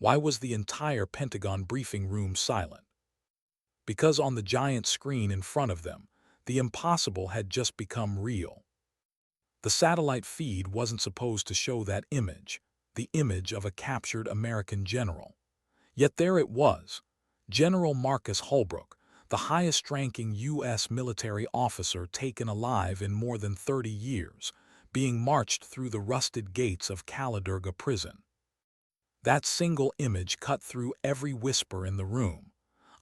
Why was the entire Pentagon briefing room silent? Because on the giant screen in front of them, the impossible had just become real. The satellite feed wasn't supposed to show that image, the image of a captured American general. Yet there it was, General Marcus Hullbrook, the highest-ranking U.S. military officer taken alive in more than 30 years, being marched through the rusted gates of Caladurga prison. That single image cut through every whisper in the room.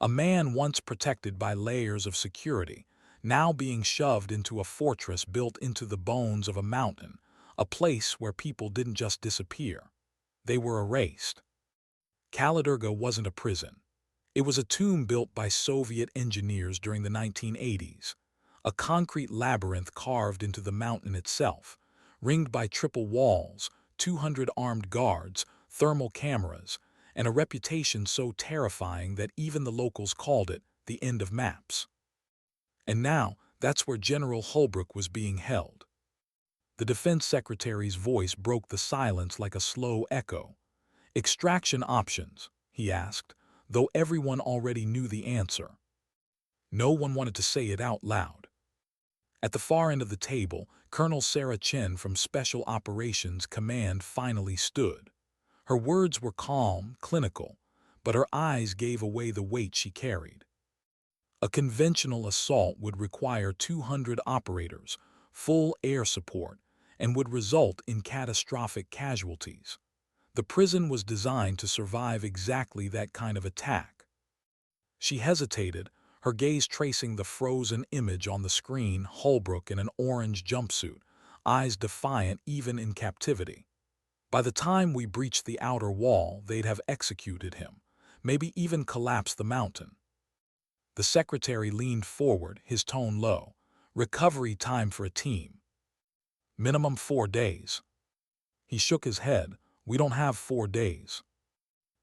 A man once protected by layers of security, now being shoved into a fortress built into the bones of a mountain, a place where people didn't just disappear. They were erased. Caladurga wasn't a prison. It was a tomb built by Soviet engineers during the 1980s, a concrete labyrinth carved into the mountain itself, ringed by triple walls, 200 armed guards, thermal cameras, and a reputation so terrifying that even the locals called it the end of maps. And now, that's where General Hullbrook was being held. The defense secretary's voice broke the silence like a slow echo. "Extraction options," he asked, though everyone already knew the answer. No one wanted to say it out loud. At the far end of the table, Colonel Sarah Chen from Special Operations Command finally stood. Her words were calm, clinical, but her eyes gave away the weight she carried. A conventional assault would require 200 operators, full air support, and would result in catastrophic casualties. The prison was designed to survive exactly that kind of attack. She hesitated, her gaze tracing the frozen image on the screen, Hullbrook in an orange jumpsuit, eyes defiant even in captivity. By the time we breached the outer wall, they'd have executed him, maybe even collapsed the mountain. The secretary leaned forward, his tone low. "Recovery time for a team. Minimum 4 days." He shook his head. "We don't have 4 days."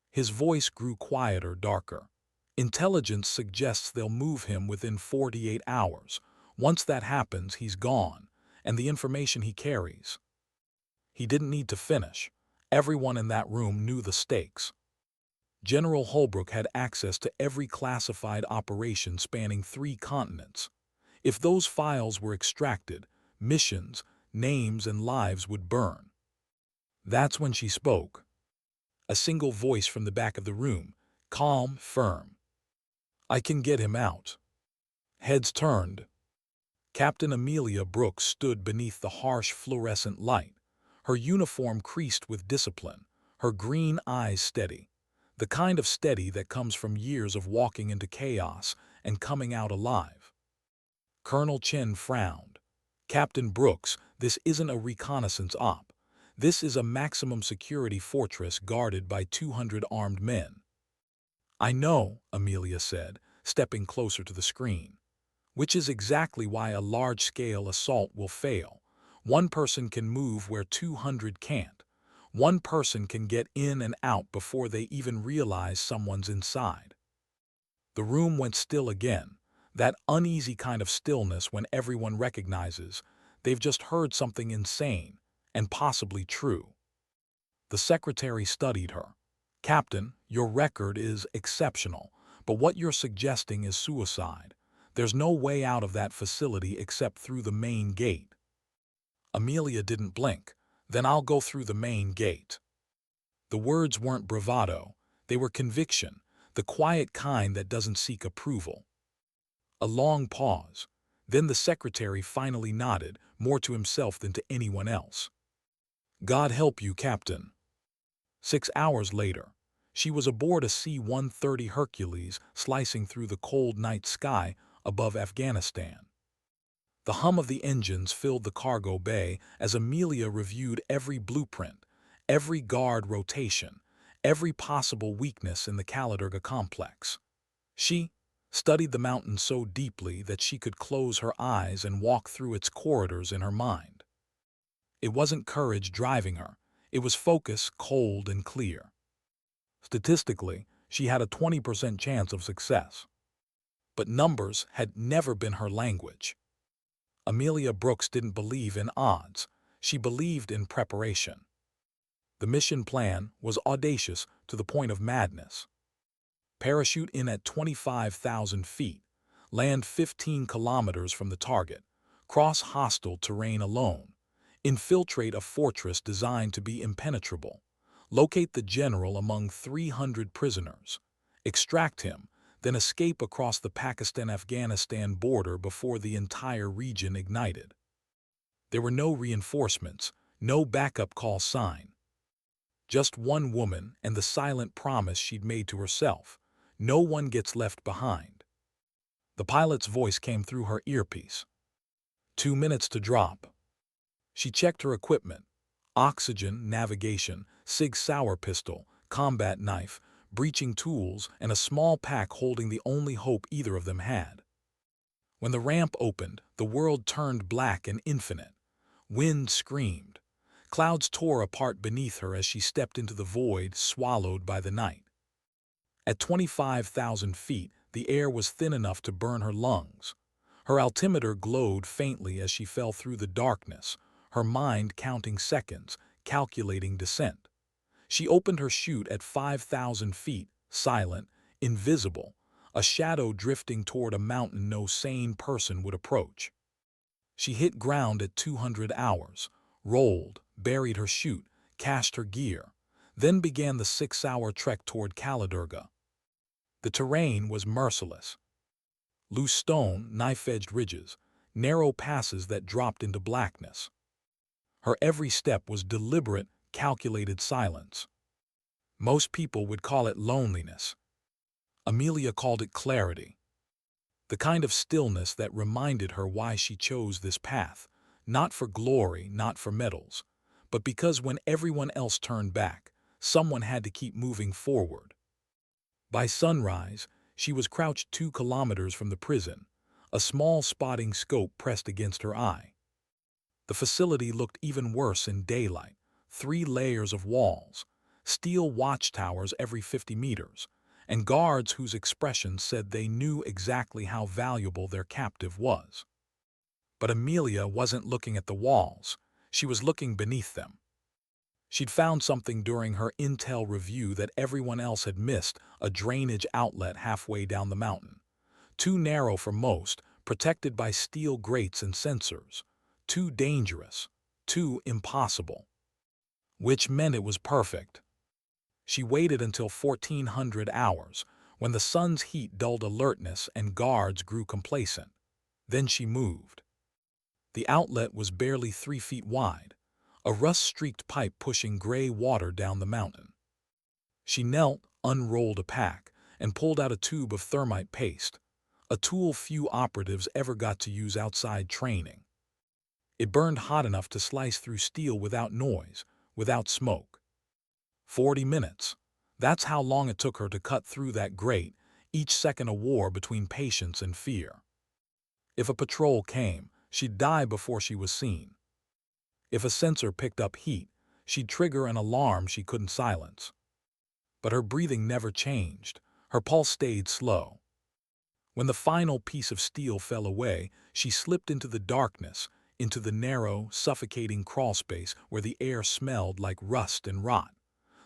His voice grew quieter, darker. "Intelligence suggests they'll move him within 48 hours. Once that happens, he's gone, and the information he carries." He didn't need to finish. Everyone in that room knew the stakes. General Hullbrook had access to every classified operation spanning 3 continents. If those files were extracted, missions, names, and lives would burn. That's when she spoke. A single voice from the back of the room, calm, firm. "I can get him out." Heads turned. Captain Amelia Brooks stood beneath the harsh fluorescent light, her uniform creased with discipline, her green eyes steady, the kind of steady that comes from years of walking into chaos and coming out alive. Colonel Chen frowned. "Captain Brooks, this isn't a reconnaissance op. This is a maximum security fortress guarded by 200 armed men." "I know," Amelia said, stepping closer to the screen. "Which is exactly why a large-scale assault will fail. One person can move where 200 can't. One person can get in and out before they even realize someone's inside." The room went still again, that uneasy kind of stillness when everyone recognizes they've just heard something insane and possibly true. The secretary studied her. "Captain, your record is exceptional, but what you're suggesting is suicide. There's no way out of that facility except through the main gate." Amelia didn't blink. "Then I'll go through the main gate." The words weren't bravado, they were conviction, the quiet kind that doesn't seek approval. A long pause. Then the secretary finally nodded, more to himself than to anyone else. "God help you, Captain." 6 hours later, she was aboard a C-130 Hercules slicing through the cold night sky above Afghanistan. The hum of the engines filled the cargo bay as Amelia reviewed every blueprint, every guard rotation, every possible weakness in the Caladurga complex. She studied the mountain so deeply that she could close her eyes and walk through its corridors in her mind. It wasn't courage driving her, it was focus, cold and clear. Statistically, she had a 20% chance of success. But numbers had never been her language. Amelia Brooks didn't believe in odds, she believed in preparation. The mission plan was audacious to the point of madness. Parachute in at 25,000 feet, land 15 kilometers from the target, cross hostile terrain alone, infiltrate a fortress designed to be impenetrable, locate the general among 300 prisoners, extract him, then escape across the Pakistan-Afghanistan border before the entire region ignited. There were no reinforcements, no backup call sign. Just one woman and the silent promise she'd made to herself: no one gets left behind. The pilot's voice came through her earpiece. 2 minutes to drop. She checked her equipment: oxygen, navigation, Sig Sauer pistol, combat knife, breaching tools, and a small pack holding the only hope either of them had. When the ramp opened, the world turned black and infinite. Wind screamed. Clouds tore apart beneath her as she stepped into the void, swallowed by the night. At 25,000 feet, the air was thin enough to burn her lungs. Her altimeter glowed faintly as she fell through the darkness, her mind counting seconds, calculating descent. She opened her chute at 5,000 feet, silent, invisible, a shadow drifting toward a mountain no sane person would approach. She hit ground at 200 hours, rolled, buried her chute, cached her gear, then began the 6-hour trek toward Kaladurga. The terrain was merciless. Loose stone, knife-edged ridges, narrow passes that dropped into blackness. Her every step was deliberate, calculated silence. Most people would call it loneliness. Amelia called it clarity. The kind of stillness that reminded her why she chose this path, not for glory, not for medals, but because when everyone else turned back, someone had to keep moving forward. By sunrise, she was crouched 2 kilometers from the prison, a small spotting scope pressed against her eye. The facility looked even worse in daylight: 3 layers of walls, steel watchtowers every 50 meters, and guards whose expressions said they knew exactly how valuable their captive was. But Amelia wasn't looking at the walls, she was looking beneath them. She'd found something during her intel review that everyone else had missed: a drainage outlet halfway down the mountain. Too narrow for most, protected by steel grates and sensors. Too dangerous, too impossible. Which meant it was perfect. She waited until 1400 hours, when the sun's heat dulled alertness and guards grew complacent. Then she moved. The outlet was barely 3 feet wide, a rust-streaked pipe pushing gray water down the mountain. She knelt, unrolled a pack, and pulled out a tube of thermite paste, a tool few operatives ever got to use outside training. It burned hot enough to slice through steel without noise, without smoke. 40 minutes. That's how long it took her to cut through that grate, each second a war between patience and fear. If a patrol came, she'd die before she was seen. If a sensor picked up heat, she'd trigger an alarm she couldn't silence. But her breathing never changed, her pulse stayed slow. When the final piece of steel fell away, she slipped into the darkness, into the narrow, suffocating crawlspace where the air smelled like rust and rot.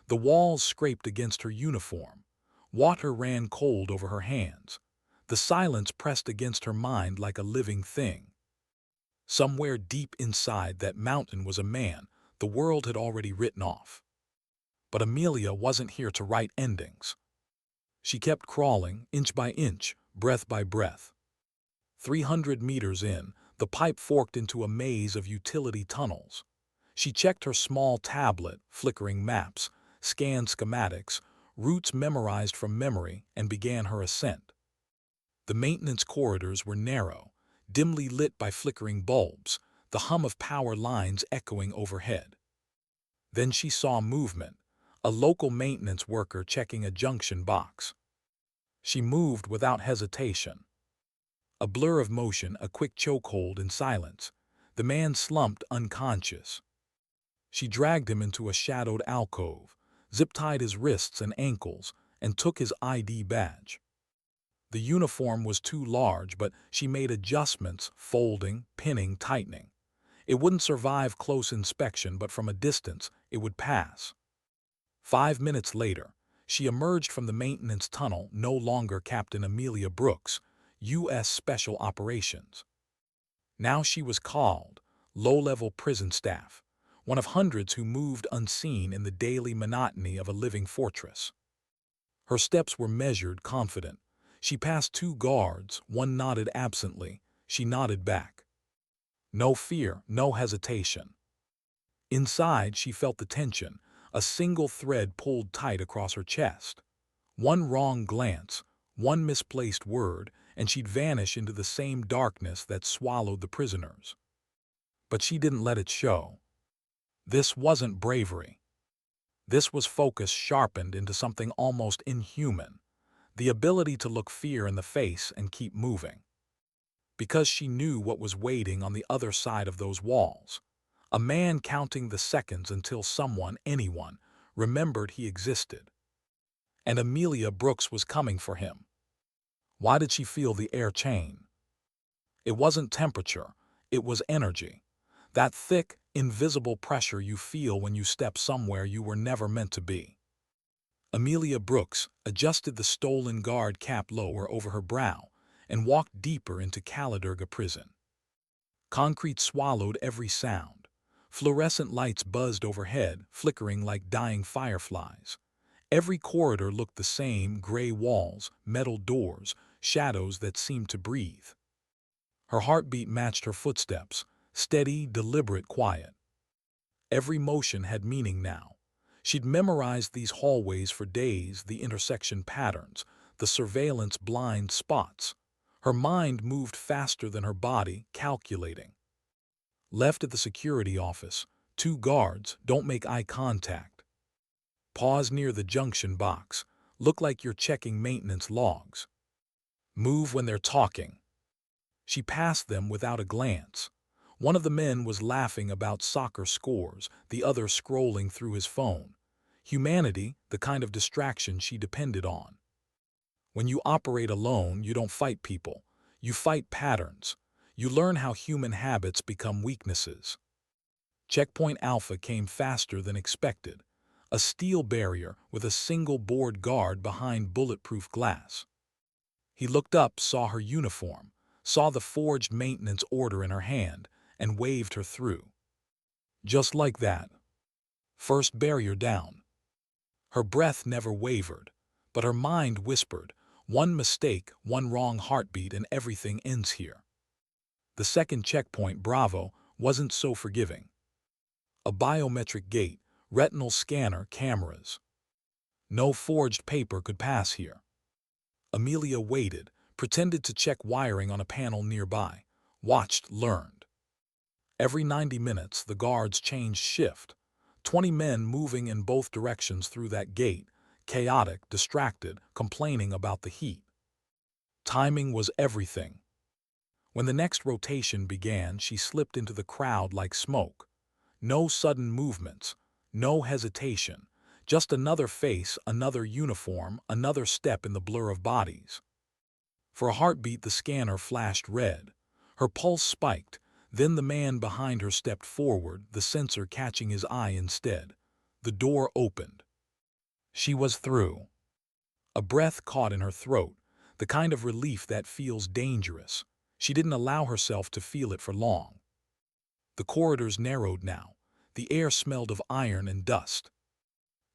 The walls scraped against her uniform. Water ran cold over her hands. The silence pressed against her mind like a living thing. Somewhere deep inside that mountain was a man the world had already written off. But Amelia wasn't here to write endings. She kept crawling, inch by inch, breath by breath. 300 meters in, the pipe forked into a maze of utility tunnels. She checked her small tablet, flickering maps, scanned schematics, routes memorized from memory, and began her ascent. The maintenance corridors were narrow, dimly lit by flickering bulbs, the hum of power lines echoing overhead. Then she saw movement, a local maintenance worker checking a junction box. She moved without hesitation. A blur of motion, a quick chokehold in silence. The man slumped unconscious. She dragged him into a shadowed alcove, zip-tied his wrists and ankles, and took his ID badge. The uniform was too large, but she made adjustments, folding, pinning, tightening. It wouldn't survive close inspection, but from a distance, it would pass. 5 minutes later, she emerged from the maintenance tunnel, no longer Captain Amelia Brooks, U.S. Special Operations. Now she was called low-level prison staff, one of hundreds who moved unseen in the daily monotony of a living fortress. Her steps were measured, confident. She passed 2 guards, one nodded absently. She nodded back. No fear, no hesitation. Inside, she felt the tension, a single thread pulled tight across her chest. One wrong glance, one misplaced word, and she'd vanish into the same darkness that swallowed the prisoners. But she didn't let it show. This wasn't bravery. This was focus sharpened into something almost inhuman, the ability to look fear in the face and keep moving. Because she knew what was waiting on the other side of those walls. A man counting the seconds until someone, anyone, remembered he existed. And Amelia Brooks was coming for him. Why did she feel the air chain? It wasn't temperature, it was energy. That thick, invisible pressure you feel when you step somewhere you were never meant to be. Amelia Brooks adjusted the stolen guard cap lower over her brow and walked deeper into Caladurga prison. Concrete swallowed every sound. Fluorescent lights buzzed overhead, flickering like dying fireflies. Every corridor looked the same, gray walls, metal doors, shadows that seemed to breathe. Her heartbeat matched her footsteps, steady, deliberate, quiet. Every motion had meaning now. She'd memorized these hallways for days, the intersection patterns, the surveillance blind spots. Her mind moved faster than her body, calculating. Left at the security office, 2 guards, don't make eye contact. Pause near the junction box, look like you're checking maintenance logs. Move when they're talking. She passed them without a glance. One of the men was laughing about soccer scores, the other scrolling through his phone. Humanity, the kind of distraction she depended on. When you operate alone, you don't fight people. You fight patterns. You learn how human habits become weaknesses. Checkpoint Alpha came faster than expected. A steel barrier with a single board guard behind bulletproof glass. He looked up, saw her uniform, saw the forged maintenance order in her hand, and waved her through. Just like that. First barrier down. Her breath never wavered, but her mind whispered, one mistake, one wrong heartbeat, and everything ends here. The second checkpoint, Bravo, wasn't so forgiving. A biometric gate, retinal scanner, cameras. No forged paper could pass here. Amelia waited, pretended to check wiring on a panel nearby, watched, learned. Every 90 minutes, the guards changed shift. 20 men moving in both directions through that gate, chaotic, distracted, complaining about the heat. Timing was everything. When the next rotation began, she slipped into the crowd like smoke. No sudden movements, no hesitation, just another face, another uniform, another step in the blur of bodies. For a heartbeat, the scanner flashed red. Her pulse spiked. Then the man behind her stepped forward, the sensor catching his eye instead. The door opened. She was through. A breath caught in her throat, the kind of relief that feels dangerous. She didn't allow herself to feel it for long. The corridors narrowed now. The air smelled of iron and dust.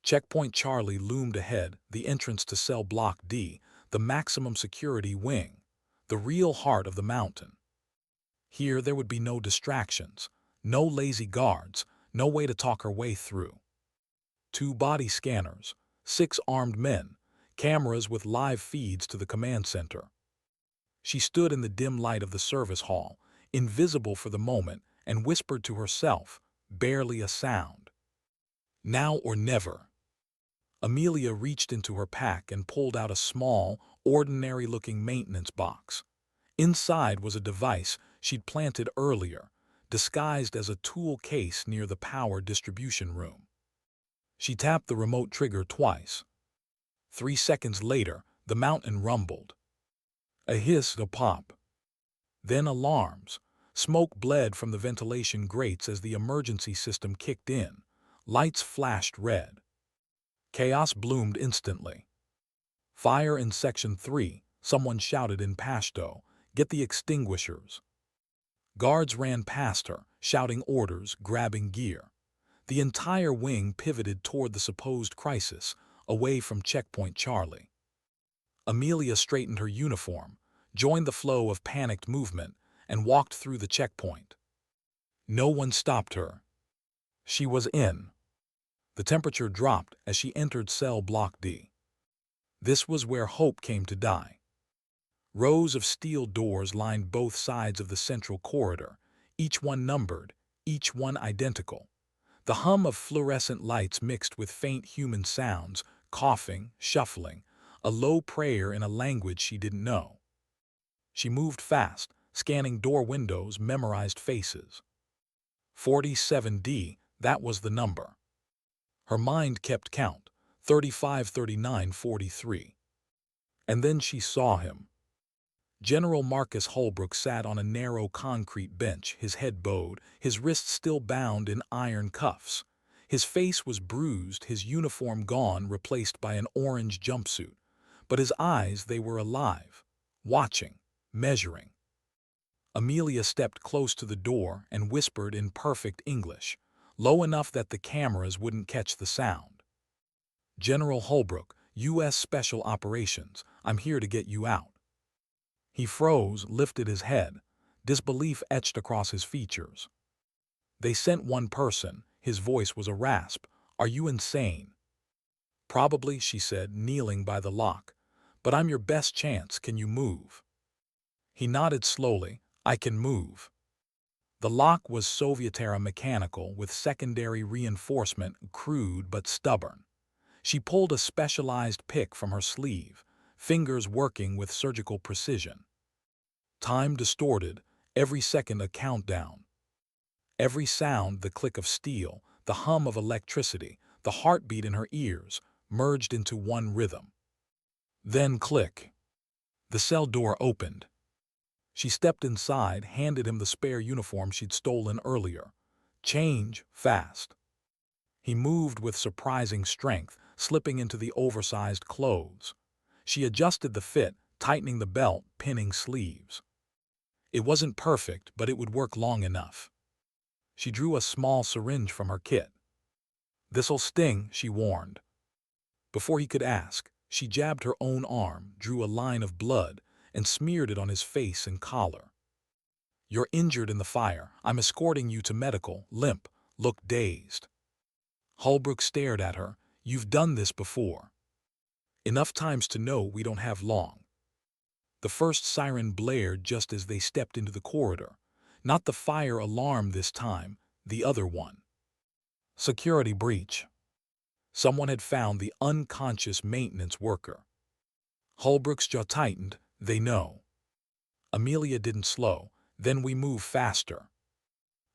Checkpoint Charlie loomed ahead, the entrance to cell block D, the maximum security wing, the real heart of the mountain. Here there would be no distractions, no lazy guards, no way to talk her way through. 2 body scanners, 6 armed men, cameras with live feeds to the command center. She stood in the dim light of the service hall, invisible for the moment, and whispered to herself, barely a sound. Now or never. Amelia reached into her pack and pulled out a small, ordinary-looking maintenance box. Inside was a device she'd planted earlier, disguised as a tool case near the power distribution room. She tapped the remote trigger twice. 3 seconds later, the mountain rumbled. A hiss, a pop. Then alarms. Smoke bled from the ventilation grates as the emergency system kicked in. Lights flashed red. Chaos bloomed instantly. "Fire in Section 3, someone shouted in Pashto. "Get the extinguishers." Guards ran past her, shouting orders, grabbing gear. The entire wing pivoted toward the supposed crisis, away from Checkpoint Charlie. Amelia straightened her uniform, joined the flow of panicked movement, and walked through the checkpoint. No one stopped her. She was in. The temperature dropped as she entered cell block D. This was where hope came to die. Rows of steel doors lined both sides of the central corridor, each one numbered, each one identical. The hum of fluorescent lights mixed with faint human sounds, coughing, shuffling, a low prayer in a language she didn't know. She moved fast, scanning door windows, memorized faces. 47D, that was the number. Her mind kept count, 35, 39, 43. And then she saw him. General Marcus Hullbrook sat on a narrow concrete bench, his head bowed, his wrists still bound in iron cuffs. His face was bruised, his uniform gone, replaced by an orange jumpsuit. But his eyes, they were alive, watching, measuring. Amelia stepped close to the door and whispered in perfect English, low enough that the cameras wouldn't catch the sound. "General Hullbrook, U.S. Special Operations, I'm here to get you out." He froze, lifted his head, disbelief etched across his features. "They sent one person," his voice was a rasp. "Are you insane?" "Probably," she said, kneeling by the lock. "But I'm your best chance. Can you move?" He nodded slowly. "I can move." The lock was Soviet-era mechanical with secondary reinforcement, crude but stubborn. She pulled a specialized pick from her sleeve, fingers working with surgical precision. Time distorted, every second a countdown. Every sound, the click of steel, the hum of electricity, the heartbeat in her ears, merged into one rhythm. Then click. The cell door opened. She stepped inside, handed him the spare uniform she'd stolen earlier. "Change, fast." He moved with surprising strength, slipping into the oversized clothes. She adjusted the fit, tightening the belt, pinning sleeves. It wasn't perfect, but it would work long enough. She drew a small syringe from her kit. "This'll sting," she warned. Before he could ask, she jabbed her own arm, drew a line of blood, and smeared it on his face and collar. "You're injured in the fire. I'm escorting you to medical." Limp, looked dazed. Hullbrook stared at her. "You've done this before." "Enough times to know we don't have long." The first siren blared just as they stepped into the corridor. Not the fire alarm this time, the other one. Security breach. Someone had found the unconscious maintenance worker. Hullbrook's jaw tightened. "They know." Amelia didn't slow. "Then we move faster."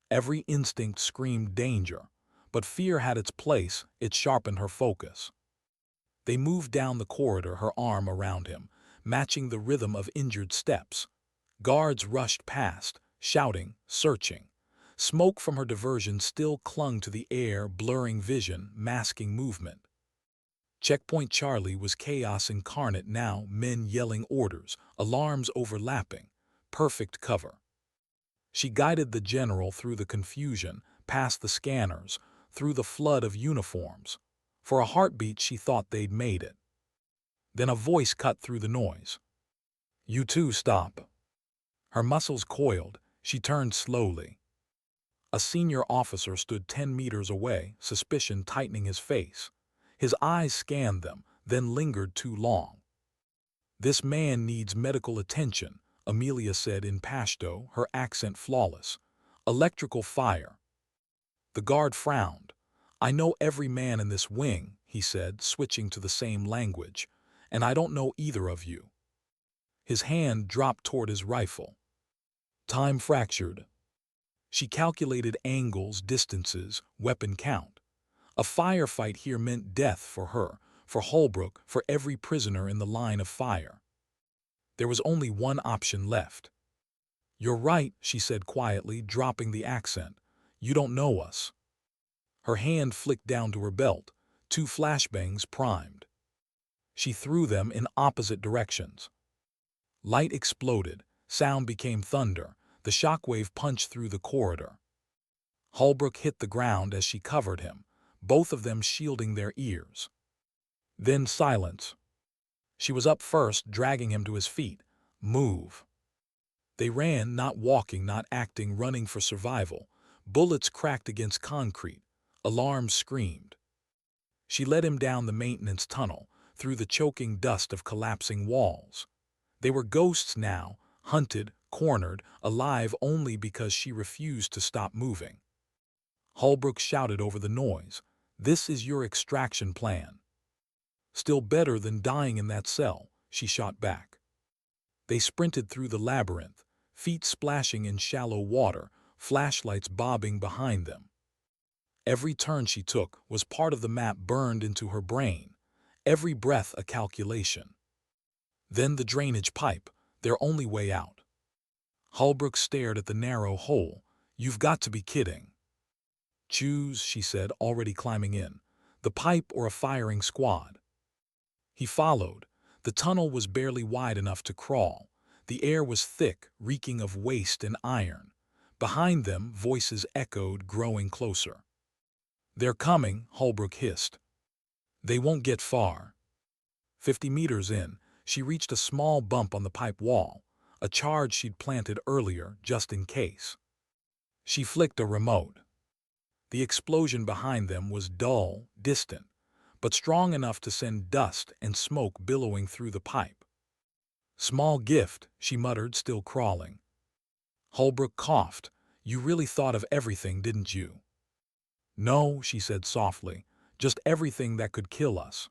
Every instinct screamed danger, but fear had its place. It sharpened her focus. They moved down the corridor, her arm around him, matching the rhythm of injured steps. Guards rushed past, shouting, searching. Smoke from her diversion still clung to the air, blurring vision, masking movement. Checkpoint Charlie was chaos incarnate now, men yelling orders, alarms overlapping, perfect cover. She guided the general through the confusion, past the scanners, through the flood of uniforms. For a heartbeat she thought they'd made it. Then a voice cut through the noise. "You two stop." Her muscles coiled. She turned slowly. A senior officer stood 10 meters away, suspicion tightening his face. His eyes scanned them, then lingered too long. "This man needs medical attention," Amelia said in Pashto, her accent flawless. "Electrical fire." The guard frowned. "I know every man in this wing," he said, switching to the same language, "and I don't know either of you." His hand dropped toward his rifle. Time fractured. She calculated angles, distances, weapon count. A firefight here meant death for her, for Hullbrook, for every prisoner in the line of fire. There was only one option left. "You're right," she said quietly, dropping the accent. "You don't know us." Her hand flicked down to her belt. 2 flashbangs primed. She threw them in opposite directions. Light exploded, sound became thunder, the shockwave punched through the corridor. Hullbrook hit the ground as she covered him, both of them shielding their ears. Then silence. She was up first, dragging him to his feet. Move. They ran, not walking, not acting, running for survival. Bullets cracked against concrete. Alarms screamed. She led him down the maintenance tunnel, through the choking dust of collapsing walls. They were ghosts now, hunted, cornered, alive only because she refused to stop moving. Hullbrook shouted over the noise, "This is your extraction plan." "Still better than dying in that cell," she shot back. They sprinted through the labyrinth, feet splashing in shallow water, flashlights bobbing behind them. Every turn she took was part of the map burned into her brain, every breath a calculation. Then the drainage pipe, their only way out. Hullbrook stared at the narrow hole. "You've got to be kidding." "Choose," she said, already climbing in, "the pipe or a firing squad." He followed. The tunnel was barely wide enough to crawl. The air was thick, reeking of waste and iron. Behind them, voices echoed, growing closer. "They're coming," Hullbrook hissed. "They won't get far." 50 meters in, she reached a small bump on the pipe wall, a charge she'd planted earlier just in case. She flicked a remote. The explosion behind them was dull, distant, but strong enough to send dust and smoke billowing through the pipe. "Small gift," she muttered, still crawling. Hullbrook coughed. "You really thought of everything, didn't you?" "No," she said softly, "just everything that could kill us."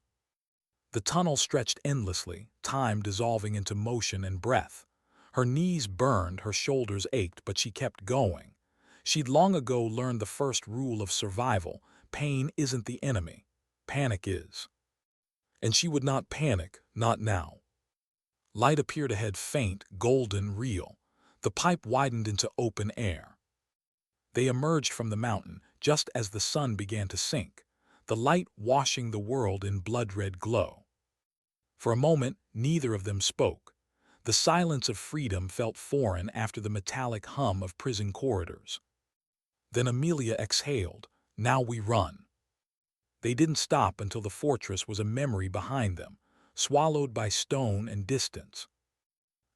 The tunnel stretched endlessly, time dissolving into motion and breath. Her knees burned, her shoulders ached, but she kept going. She'd long ago learned the first rule of survival: pain isn't the enemy, panic is. And she would not panic, not now. Light appeared ahead, faint, golden, real. The pipe widened into open air. They emerged from the mountain just as the sun began to sink, the light washing the world in blood-red glow. For a moment, neither of them spoke. The silence of freedom felt foreign after the metallic hum of prison corridors. Then Amelia exhaled, "Now we run." They didn't stop until the fortress was a memory behind them, swallowed by stone and distance.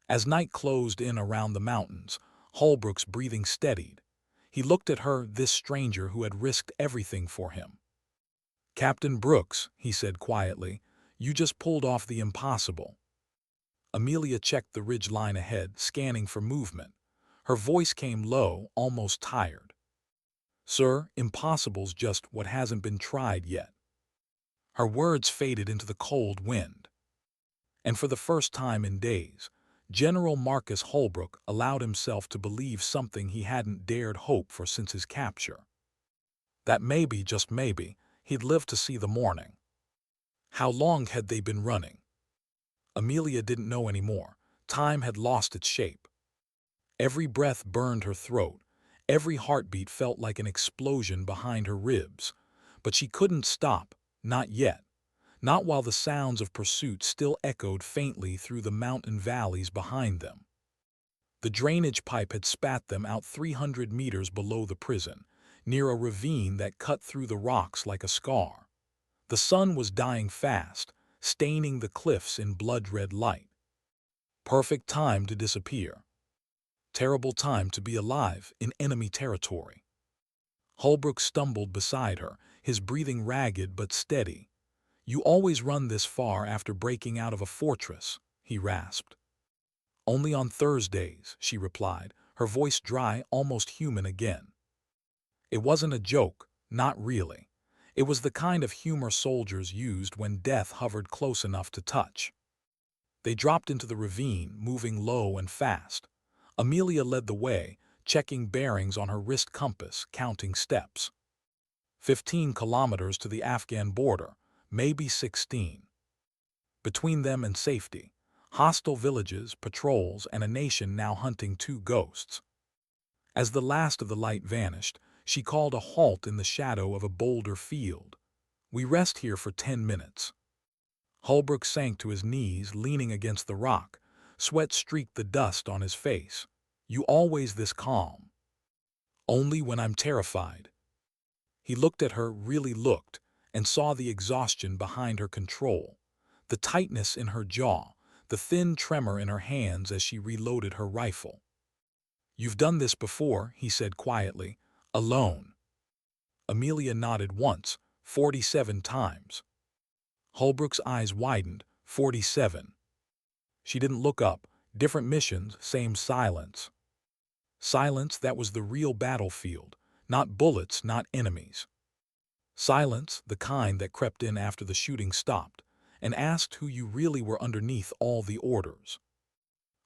As night closed in around the mountains, Hullbrook's breathing steadied. He looked at her, this stranger who had risked everything for him. "Captain Brooks," he said quietly, "you just pulled off the impossible." Amelia checked the ridge line ahead, scanning for movement. Her voice came low, almost tired. "Sir, impossible's just what hasn't been tried yet." Her words faded into the cold wind. And for the first time in days, General Marcus Hullbrook allowed himself to believe something he hadn't dared hope for since his capture. That maybe, just maybe, he'd live to see the morning. How long had they been running? Amelia didn't know anymore. Time had lost its shape. Every breath burned her throat. Every heartbeat felt like an explosion behind her ribs. But she couldn't stop, not yet. Not while the sounds of pursuit still echoed faintly through the mountain valleys behind them. The drainage pipe had spat them out 300 meters below the prison, near a ravine that cut through the rocks like a scar. The sun was dying fast, staining the cliffs in blood-red light. Perfect time to disappear. Terrible time to be alive in enemy territory. Hullbrook stumbled beside her, his breathing ragged but steady. "You always run this far after breaking out of a fortress," he rasped. "Only on Thursdays," she replied, her voice dry, almost human again. It wasn't a joke, not really. It was the kind of humor soldiers used when death hovered close enough to touch. They dropped into the ravine, moving low and fast. Amelia led the way, checking bearings on her wrist compass, counting steps. 15 kilometers to the Afghan border, maybe 16. Between them and safety, hostile villages, patrols, and a nation now hunting 2 ghosts. As the last of the light vanished, she called a halt in the shadow of a boulder field. We rest here for 10 minutes. Hullbrook sank to his knees, leaning against the rock. Sweat streaked the dust on his face. You always this calm. Only when I'm terrified. He looked at her, really looked, and saw the exhaustion behind her control, the tightness in her jaw, the thin tremor in her hands as she reloaded her rifle. You've done this before, he said quietly, alone. Amelia nodded once, 47 times. Hullbrook's eyes widened, 47. She didn't look up. Different missions, same silence. Silence that was the real battlefield, not bullets, not enemies. Silence, the kind that crept in after the shooting stopped, and asked who you really were underneath all the orders.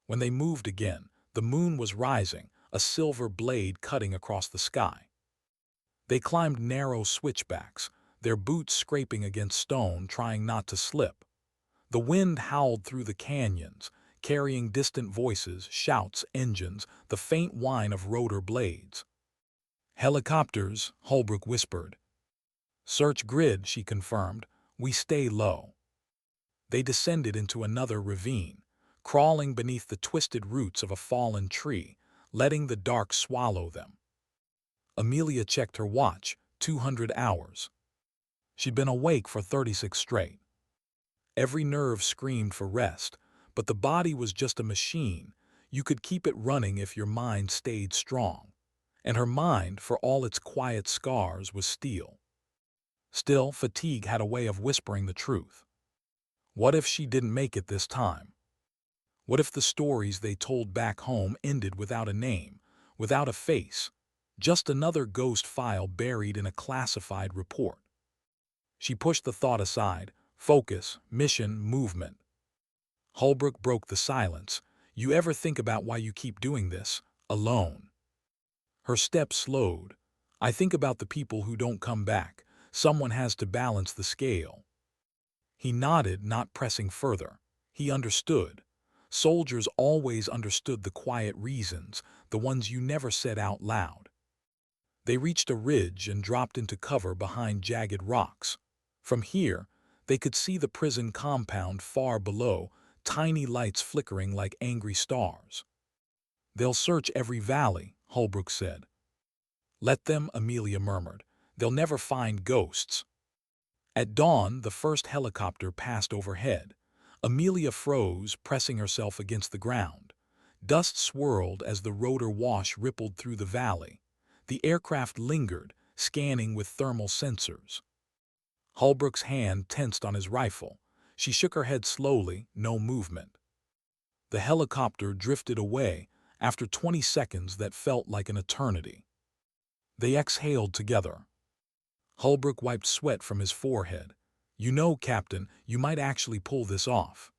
When they moved again, the moon was rising, a silver blade cutting across the sky. They climbed narrow switchbacks, their boots scraping against stone, trying not to slip. The wind howled through the canyons, carrying distant voices, shouts, engines, the faint whine of rotor blades. Helicopters, Hullbrook whispered. Search grid, she confirmed. We stay low. They descended into another ravine, crawling beneath the twisted roots of a fallen tree, letting the dark swallow them. Amelia checked her watch, 200 hours. She'd been awake for 36 straight. Every nerve screamed for rest, but the body was just a machine. You could keep it running if your mind stayed strong. And her mind, for all its quiet scars, was steel. Still, fatigue had a way of whispering the truth. What if she didn't make it this time? What if the stories they told back home ended without a name, without a face, just another ghost file buried in a classified report? She pushed the thought aside. Focus, mission, movement. Hullbrook broke the silence. You ever think about why you keep doing this, alone? Her steps slowed. I think about the people who don't come back. Someone has to balance the scale. He nodded, not pressing further. He understood. Soldiers always understood the quiet reasons, the ones you never said out loud. They reached a ridge and dropped into cover behind jagged rocks. From here, they could see the prison compound far below, tiny lights flickering like angry stars. They'll search every valley, Hullbrook said. Let them, Amelia murmured. They'll never find ghosts. At dawn, the first helicopter passed overhead. Amelia froze, pressing herself against the ground. Dust swirled as the rotor wash rippled through the valley. The aircraft lingered, scanning with thermal sensors. Hullbrook's hand tensed on his rifle. She shook her head slowly, no movement. The helicopter drifted away after 20 seconds that felt like an eternity. They exhaled together. Hullbrook wiped sweat from his forehead. You know, Captain, you might actually pull this off.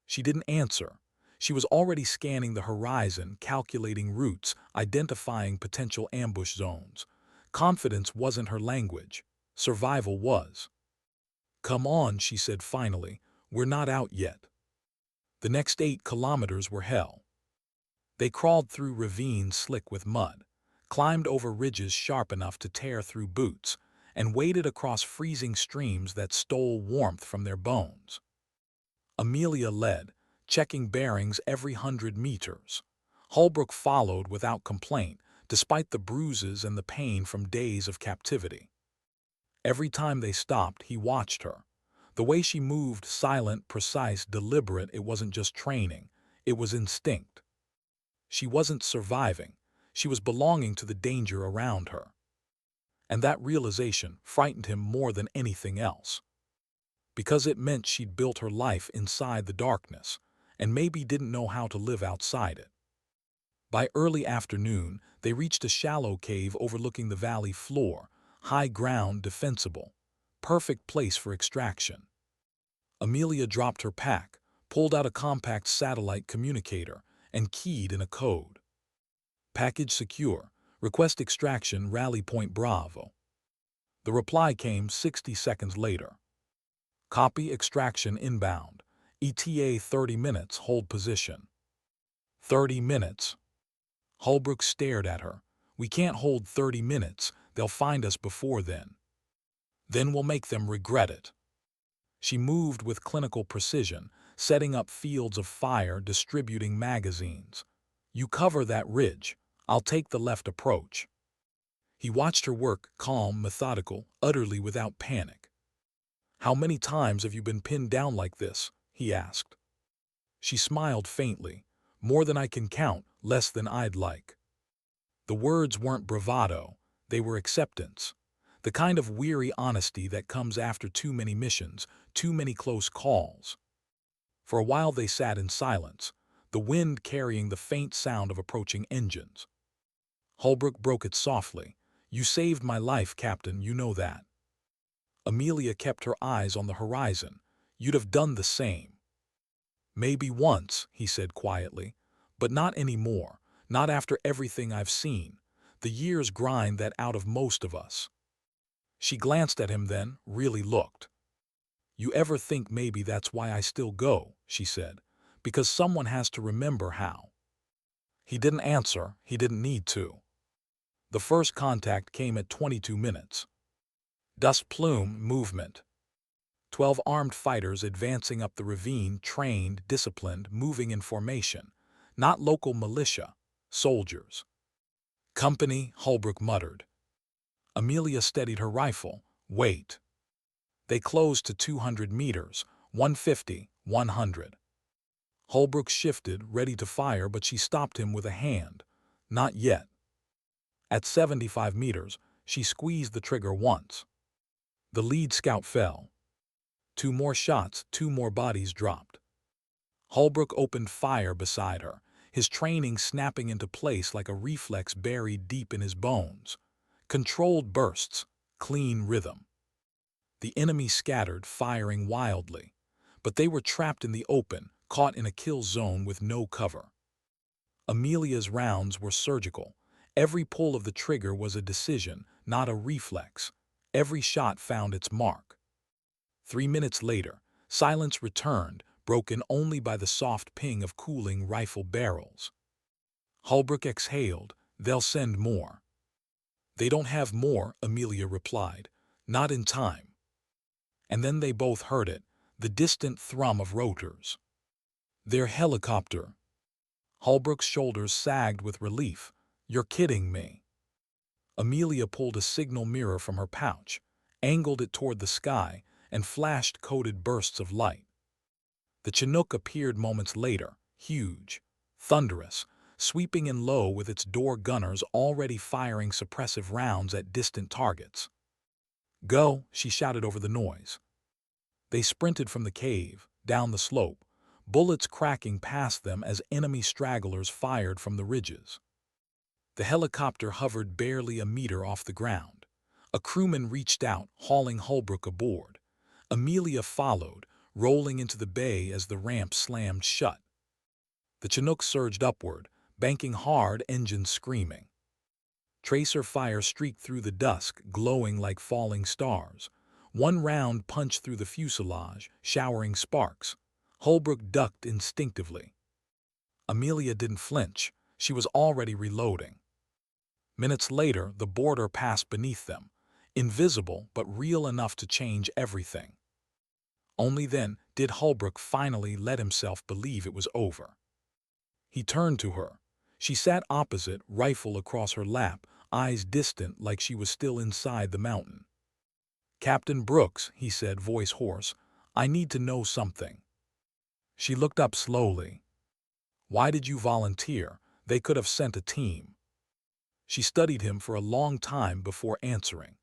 She didn't answer. She was already scanning the horizon, calculating routes, identifying potential ambush zones. Confidence wasn't her language. Survival was. Come on, she said finally. We're not out yet. The next 8 kilometers were hell. They crawled through ravines slick with mud, climbed over ridges sharp enough to tear through boots, and waded across freezing streams that stole warmth from their bones. Amelia led, checking bearings every 100 meters. Hullbrook followed without complaint, despite the bruises and the pain from days of captivity. Every time they stopped, he watched her. The way she moved, silent, precise, deliberate, it wasn't just training, it was instinct. She wasn't surviving, she was belonging to the danger around her. And that realization frightened him more than anything else. Because it meant she'd built her life inside the darkness, and maybe didn't know how to live outside it. By early afternoon, they reached a shallow cave overlooking the valley floor, high ground, defensible. Perfect place for extraction. Amelia dropped her pack, pulled out a compact satellite communicator, and keyed in a code. Package secure. Request extraction, Rally Point Bravo. The reply came 60 seconds later. Copy, extraction inbound. ETA 30 minutes, hold position. 30 minutes. Hullbrook stared at her. We can't hold 30 minutes, they'll find us before then. Then we'll make them regret it. She moved with clinical precision, setting up fields of fire, distributing magazines. You cover that ridge. I'll take the left approach. He watched her work, calm, methodical, utterly without panic. How many times have you been pinned down like this? He asked. She smiled faintly. More than I can count, less than I'd like. The words weren't bravado, they were acceptance. The kind of weary honesty that comes after too many missions, too many close calls. For a while they sat in silence, the wind carrying the faint sound of approaching engines. Hullbrook broke it softly. You saved my life, Captain, you know that. Amelia kept her eyes on the horizon. You'd have done the same. Maybe once, he said quietly, but not anymore, not after everything I've seen. The years grind that out of most of us. She glanced at him then, really looked. You ever think maybe that's why I still go, she said, because someone has to remember how. He didn't answer, he didn't need to. The first contact came at 22 minutes. Dust plume movement. 12 armed fighters advancing up the ravine, trained, disciplined, moving in formation. Not local militia, soldiers. Company, Hullbrook muttered. Amelia steadied her rifle. Wait. They closed to 200 meters, 150, 100. Hullbrook shifted, ready to fire, but she stopped him with a hand. Not yet. At 75 meters, she squeezed the trigger once. The lead scout fell. 2 more shots, 2 more bodies dropped. Hullbrook opened fire beside her, his training snapping into place like a reflex buried deep in his bones. Controlled bursts, clean rhythm. The enemy scattered, firing wildly. But they were trapped in the open, caught in a kill zone with no cover. Amelia's rounds were surgical. Every pull of the trigger was a decision, not a reflex. Every shot found its mark. 3 minutes later, silence returned, broken only by the soft ping of cooling rifle barrels. Hullbrook exhaled. They'll send more. They don't have more, Amelia replied. Not in time. And then they both heard it, the distant thrum of rotors. Their helicopter. Hullbrook's shoulders sagged with relief. You're kidding me. Amelia pulled a signal mirror from her pouch, angled it toward the sky, and flashed coded bursts of light. The Chinook appeared moments later, huge, thunderous, sweeping in low with its door gunners already firing suppressive rounds at distant targets. Go, she shouted over the noise. They sprinted from the cave, down the slope, bullets cracking past them as enemy stragglers fired from the ridges. The helicopter hovered barely a meter off the ground. A crewman reached out, hauling Hullbrook aboard. Amelia followed, rolling into the bay as the ramp slammed shut. The Chinook surged upward, banking hard, engines screaming. Tracer fire streaked through the dusk, glowing like falling stars. One round punched through the fuselage, showering sparks. Hullbrook ducked instinctively. Amelia didn't flinch. She was already reloading. Minutes later, the border passed beneath them, invisible but real enough to change everything. Only then did Hullbrook finally let himself believe it was over. He turned to her. She sat opposite, rifle across her lap, eyes distant like she was still inside the mountain. Captain Brooks, he said, voice hoarse, I need to know something. She looked up slowly. Why did you volunteer? They could have sent a team. She studied him for a long time before answering.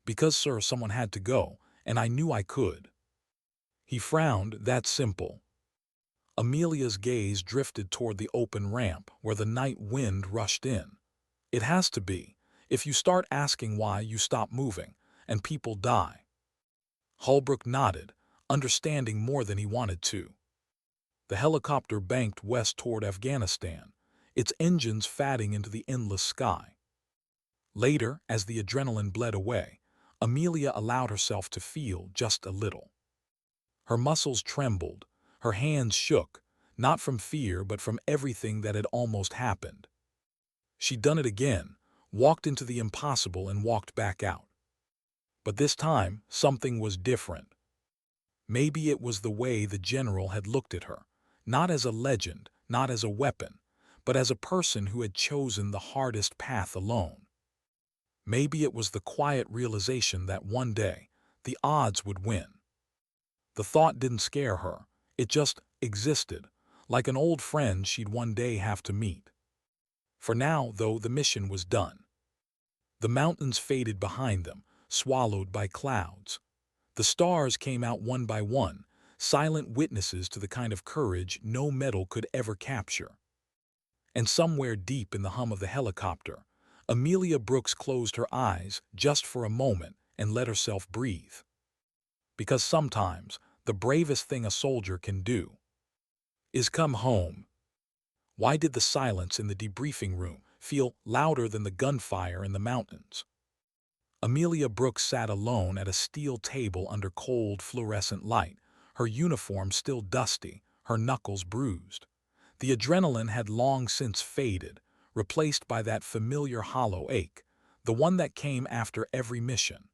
Because, sir, someone had to go, and I knew I could. He frowned, that's simple. Amelia's gaze drifted toward the open ramp where the night wind rushed in. It has to be. If you start asking why, you stop moving, and people die. Hullbrook nodded, understanding more than he wanted to. The helicopter banked west toward Afghanistan, its engines fatting into the endless sky. Later, as the adrenaline bled away, Amelia allowed herself to feel just a little. Her muscles trembled, her hands shook, not from fear but from everything that had almost happened. She'd done it again, walked into the impossible and walked back out. But this time, something was different. Maybe it was the way the general had looked at her, not as a legend, not as a weapon, but as a person who had chosen the hardest path alone. Maybe it was the quiet realization that one day, the odds would win. The thought didn't scare her, it just existed, like an old friend she'd one day have to meet. For now, though, the mission was done. The mountains faded behind them, swallowed by clouds. The stars came out one by one, silent witnesses to the kind of courage no metal could ever capture. And somewhere deep in the hum of the helicopter, Amelia Brooks closed her eyes just for a moment and let herself breathe. Because sometimes, the bravest thing a soldier can do is come home. Why did the silence in the debriefing room feel louder than the gunfire in the mountains? Amelia Brooks sat alone at a steel table under cold fluorescent light, her uniform still dusty, her knuckles bruised. The adrenaline had long since faded, replaced by that familiar hollow ache, the one that came after every mission.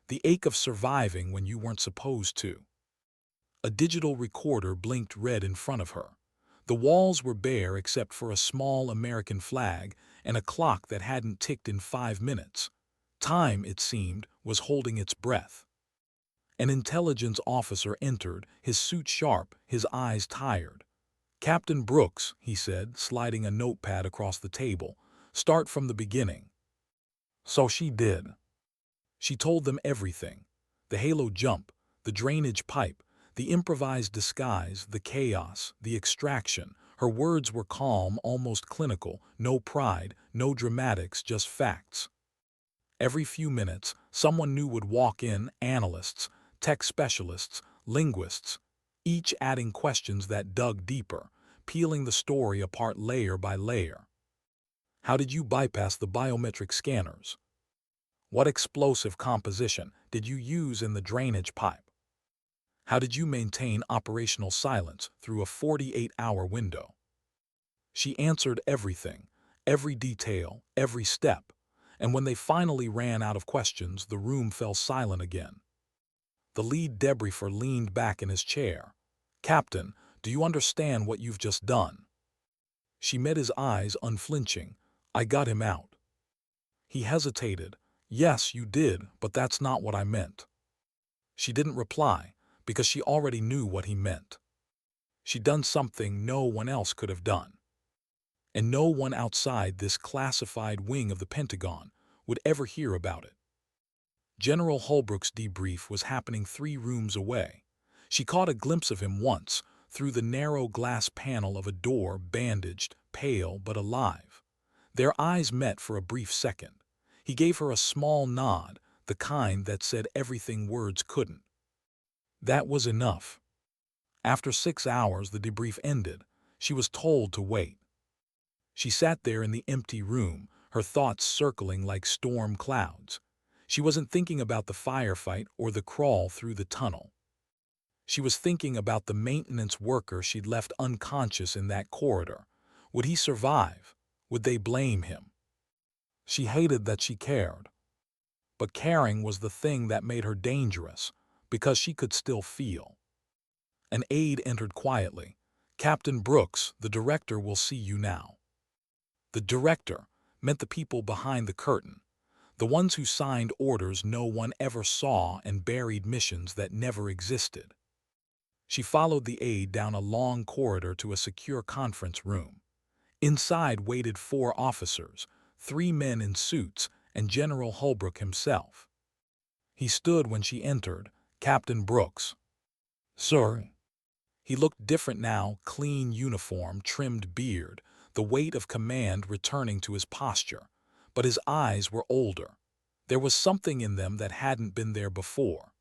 The ache of surviving when you weren't supposed to. A digital recorder blinked red in front of her. The walls were bare except for a small American flag and a clock that hadn't ticked in 5 minutes. Time, it seemed, was holding its breath. An intelligence officer entered, his suit sharp, his eyes tired. "Captain Brooks," he said, sliding a notepad across the table, "start from the beginning." So she did. She told them everything. The halo jump, the drainage pipe, the improvised disguise, the chaos, the extraction. Her words were calm, almost clinical, no pride, no dramatics, just facts. Every few minutes, someone new would walk in, analysts, tech specialists, linguists, each adding questions that dug deeper, peeling the story apart layer by layer. How did you bypass the biometric scanners? What explosive composition did you use in the drainage pipe? How did you maintain operational silence through a 48-hour window? She answered everything, every detail, every step, and when they finally ran out of questions, the room fell silent again. The lead debriefer leaned back in his chair. "Captain, do you understand what you've just done?" She met his eyes, unflinching. "I got him out." He hesitated. "Yes, you did, but that's not what I meant." She didn't reply, because she already knew what he meant. She'd done something no one else could have done. And no one outside this classified wing of the Pentagon would ever hear about it. General Hullbrook's debrief was happening 3 rooms away. She caught a glimpse of him once, through the narrow glass panel of a door, bandaged, pale but alive. Their eyes met for a brief second. He gave her a small nod, the kind that said everything words couldn't. That was enough. After 6 hours, the debrief ended. She was told to wait. She sat there in the empty room, her thoughts circling like storm clouds. She wasn't thinking about the firefight or the crawl through the tunnel. She was thinking about the maintenance worker she'd left unconscious in that corridor. Would he survive? Would they blame him? She hated that she cared. But caring was the thing that made her dangerous, because she could still feel. An aide entered quietly. "Captain Brooks, the director will see you now." The director meant the people behind the curtain, the ones who signed orders no one ever saw and buried missions that never existed. She followed the aide down a long corridor to a secure conference room. Inside waited 4 officers, 3 men in suits, and General Hullbrook himself. He stood when she entered. "Captain Brooks." "Sir." He looked different now, clean uniform, trimmed beard, the weight of command returning to his posture. But his eyes were older. There was something in them that hadn't been there before.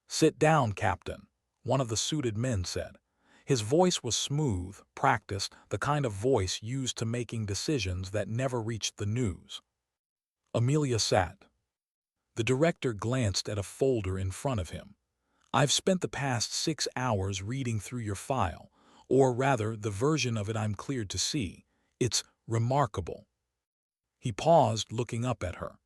"Sit down, Captain," one of the suited men said. His voice was smooth, practiced, the kind of voice used to making decisions that never reached the news. Amelia sat. The director glanced at a folder in front of him. "I've spent the past 6 hours reading through your file, or rather, the version of it I'm cleared to see. It's remarkable." He paused, looking up at her.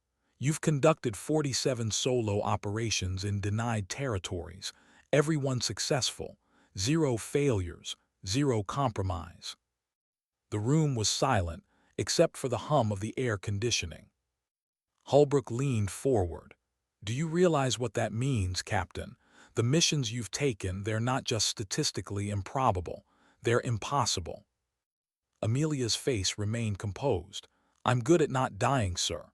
You've conducted 47 solo operations in denied territories, every one successful, 0 failures, 0 compromise. The room was silent, except for the hum of the air conditioning. Hullbrook leaned forward. Do you realize what that means, Captain? The missions you've taken, they're not just statistically improbable, they're impossible. Amelia's face remained composed. I'm good at not dying, sir.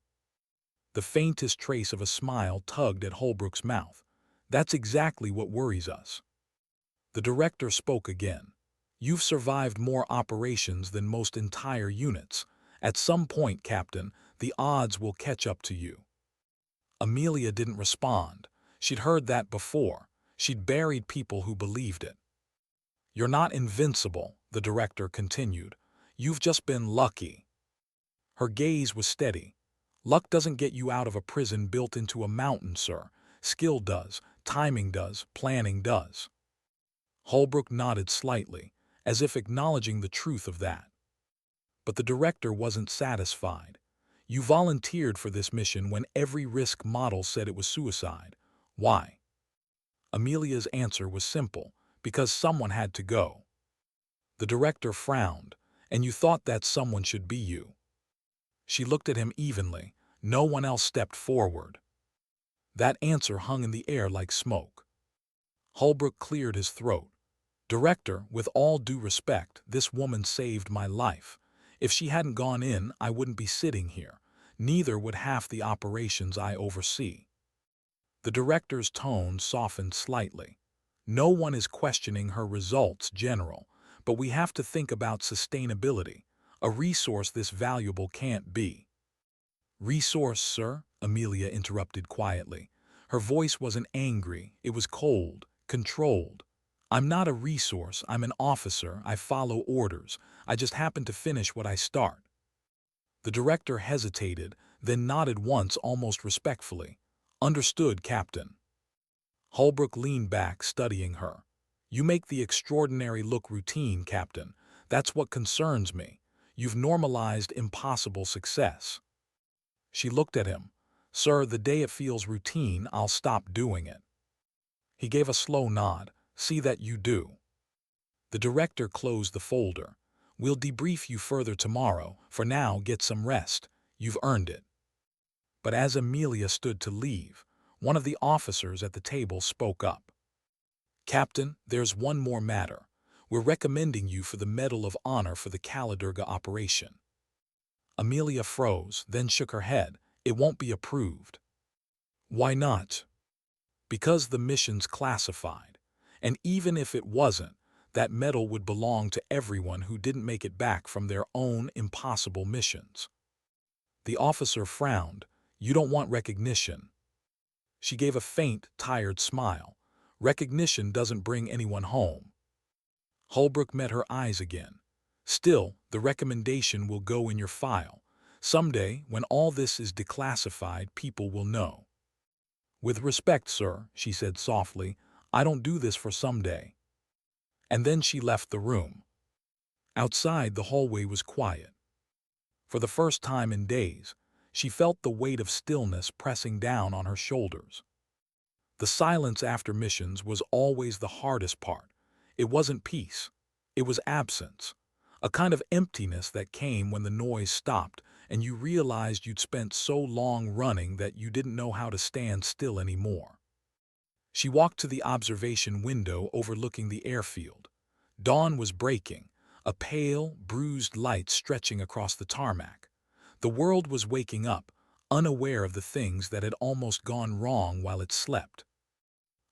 The faintest trace of a smile tugged at Hullbrook's mouth. That's exactly what worries us. The director spoke again. You've survived more operations than most entire units. At some point, Captain, the odds will catch up to you. Amelia didn't respond. She'd heard that before. She'd buried people who believed it. You're not invincible, the director continued. You've just been lucky. Her gaze was steady. Luck doesn't get you out of a prison built into a mountain, sir. Skill does, timing does, planning does. Hullbrook nodded slightly, as if acknowledging the truth of that. But the director wasn't satisfied. You volunteered for this mission when every risk model said it was suicide. Why? Amelia's answer was simple, because someone had to go. The director frowned, and you thought that someone should be you. She looked at him evenly. No one else stepped forward. That answer hung in the air like smoke. Hullbrook cleared his throat. Director, with all due respect, this woman saved my life. If she hadn't gone in, I wouldn't be sitting here. Neither would half the operations I oversee. The director's tone softened slightly. No one is questioning her results, General, but we have to think about sustainability. A resource this valuable can't be. Resource, sir? Amelia interrupted quietly. Her voice wasn't angry, it was cold, controlled. I'm not a resource, I'm an officer, I follow orders. I just happen to finish what I start. The director hesitated, then nodded once almost respectfully. Understood, Captain. Hullbrook leaned back, studying her. You make the extraordinary look routine, Captain. That's what concerns me. You've normalized impossible success. She looked at him. Sir, the day it feels routine, I'll stop doing it. He gave a slow nod. See that you do. The director closed the folder. We'll debrief you further tomorrow. For now, get some rest. You've earned it. But as Amelia stood to leave, one of the officers at the table spoke up. Captain, there's one more matter. We're recommending you for the Medal of Honor for the Caladurga operation. Amelia froze, then shook her head. It won't be approved. Why not? Because the mission's classified. And even if it wasn't, that medal would belong to everyone who didn't make it back from their own impossible missions. The officer frowned. You don't want recognition. She gave a faint, tired smile. Recognition doesn't bring anyone home. Hullbrook met her eyes again. Still, the recommendation will go in your file. Someday, when all this is declassified, people will know. With respect, sir, she said softly, I don't do this for someday. And then she left the room. Outside, the hallway was quiet. For the first time in days, she felt the weight of stillness pressing down on her shoulders. The silence after missions was always the hardest part. It wasn't peace. It was absence. A kind of emptiness that came when the noise stopped and you realized you'd spent so long running that you didn't know how to stand still anymore. She walked to the observation window overlooking the airfield. Dawn was breaking, a pale, bruised light stretching across the tarmac. The world was waking up, unaware of the things that had almost gone wrong while it slept.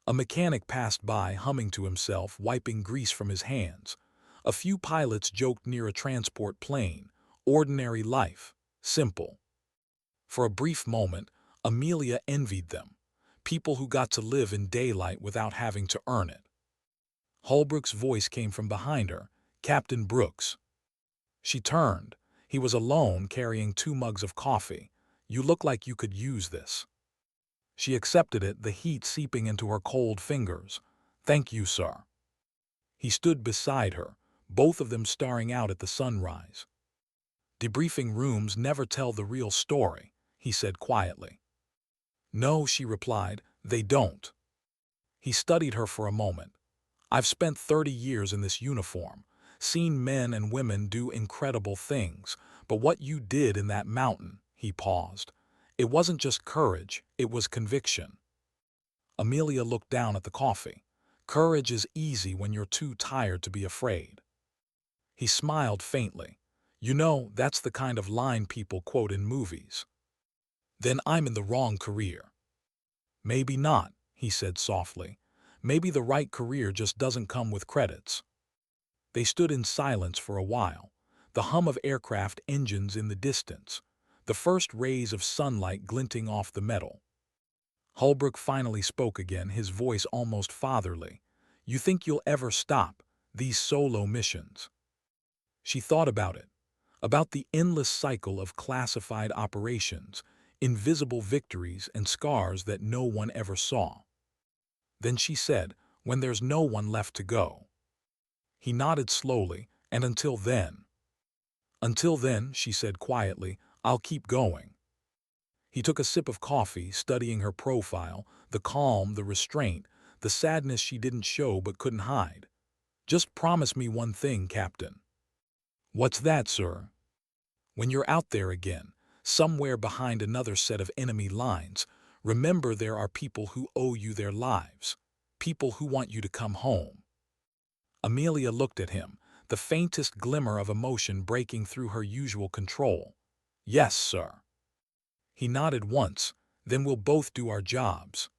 A mechanic passed by, humming to himself, wiping grease from his hands. A few pilots joked near a transport plane. Ordinary life. Simple. For a brief moment, Amelia envied them. People who got to live in daylight without having to earn it. Hullbrook's voice came from behind her. Captain Brooks. She turned. He was alone, carrying 2 mugs of coffee. You look like you could use this. She accepted it, the heat seeping into her cold fingers. Thank you, sir. He stood beside her, both of them staring out at the sunrise. Debriefing rooms never tell the real story, he said quietly. "No," she replied, "they don't." He studied her for a moment. "I've spent 30 years in this uniform, seen men and women do incredible things, but what you did in that mountain," he paused, "it wasn't just courage, it was conviction." Amelia looked down at the coffee. "Courage is easy when you're too tired to be afraid." He smiled faintly. "You know, that's the kind of line people quote in movies." "Then I'm in the wrong career." "Maybe not," he said softly. "Maybe the right career just doesn't come with credits." They stood in silence for a while, the hum of aircraft engines in the distance, the first rays of sunlight glinting off the metal. Hullbrook finally spoke again, his voice almost fatherly. "You think you'll ever stop these solo missions?" She thought about the endless cycle of classified operations, invisible victories and scars that no one ever saw. Then she said, "When there's no one left to go." He nodded slowly, "And until then?" "Until then," she said quietly, "I'll keep going." He took a sip of coffee, studying her profile, the calm, the restraint, the sadness she didn't show but couldn't hide. "Just promise me one thing, Captain." "What's that, sir?" "When you're out there again, somewhere behind another set of enemy lines, remember there are people who owe you their lives, people who want you to come home." Amelia looked at him, the faintest glimmer of emotion breaking through her usual control. "Yes, sir." He nodded once, "Then we'll both do our jobs."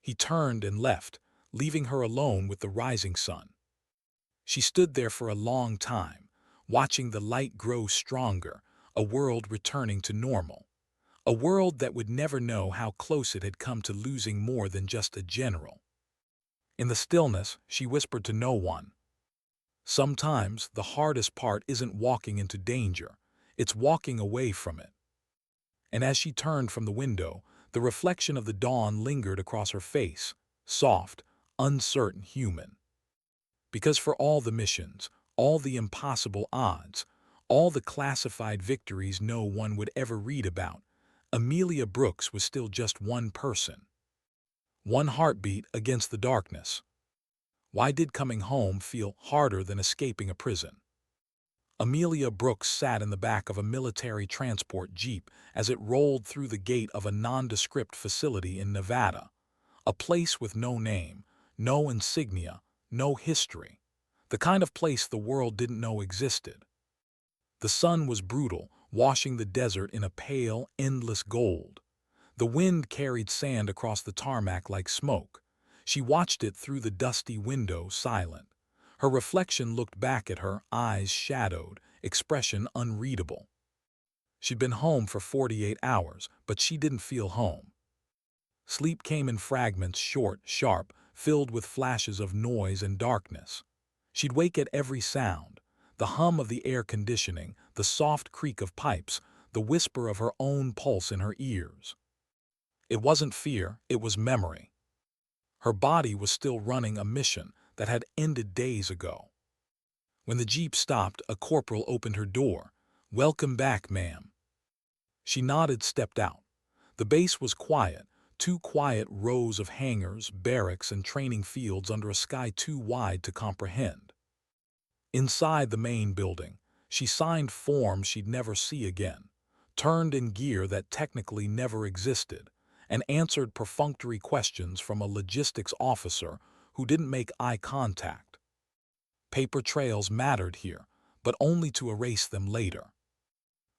He turned and left, leaving her alone with the rising sun. She stood there for a long time, watching the light grow stronger, a world returning to normal. A world that would never know how close it had come to losing more than just a general. In the stillness, she whispered to no one, "Sometimes the hardest part isn't walking into danger, it's walking away from it." And as she turned from the window, the reflection of the dawn lingered across her face, soft, uncertain, human. Because for all the missions, all the impossible odds, all the classified victories no one would ever read about, Amelia Brooks was still just one person. One heartbeat against the darkness. Why did coming home feel harder than escaping a prison? Amelia Brooks sat in the back of a military transport jeep as it rolled through the gate of a nondescript facility in Nevada, a place with no name, no insignia, no history, the kind of place the world didn't know existed. The sun was brutal, washing the desert in a pale, endless gold. The wind carried sand across the tarmac like smoke. She watched it through the dusty window, silent. Her reflection looked back at her, eyes shadowed, expression unreadable. She'd been home for 48 hours, but she didn't feel home. Sleep came in fragments, short, sharp, filled with flashes of noise and darkness. She'd wake at every sound, the hum of the air conditioning, the soft creak of pipes, the whisper of her own pulse in her ears. It wasn't fear, it was memory. Her body was still running a mission that had ended days ago. When the jeep stopped, a corporal opened her door. "Welcome back, ma'am." She nodded, stepped out. The base was quiet, two quiet rows of hangars, barracks, and training fields under a sky too wide to comprehend. Inside the main building, she signed forms she'd never see again, turned in gear that technically never existed, and answered perfunctory questions from a logistics officer who didn't make eye contact. Paper trails mattered here, but only to erase them later.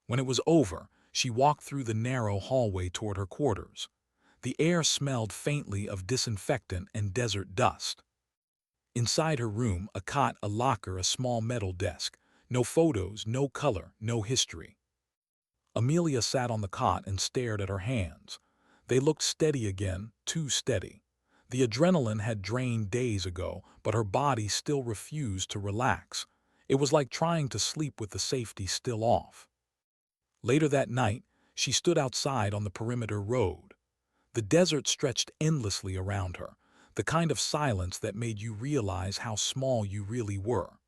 When it was over, she walked through the narrow hallway toward her quarters. The air smelled faintly of disinfectant and desert dust. Inside her room, a cot, a locker, a small metal desk. No photos, no color, no history. Amelia sat on the cot and stared at her hands. They looked steady again, too steady. The adrenaline had drained days ago, but her body still refused to relax. It was like trying to sleep with the safety still off. Later that night, she stood outside on the perimeter road. The desert stretched endlessly around her, the kind of silence that made you realize how small you really were.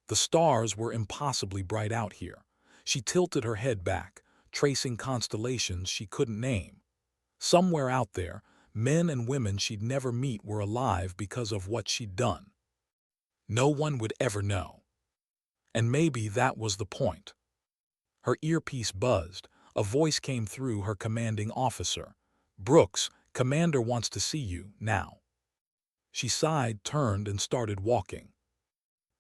The stars were impossibly bright out here. She tilted her head back, tracing constellations she couldn't name. Somewhere out there, men and women she'd never meet were alive because of what she'd done. No one would ever know. And maybe that was the point. Her earpiece buzzed. A voice came through her commanding officer. "Brooks, Commander wants to see you, now." She sighed, turned, and started walking.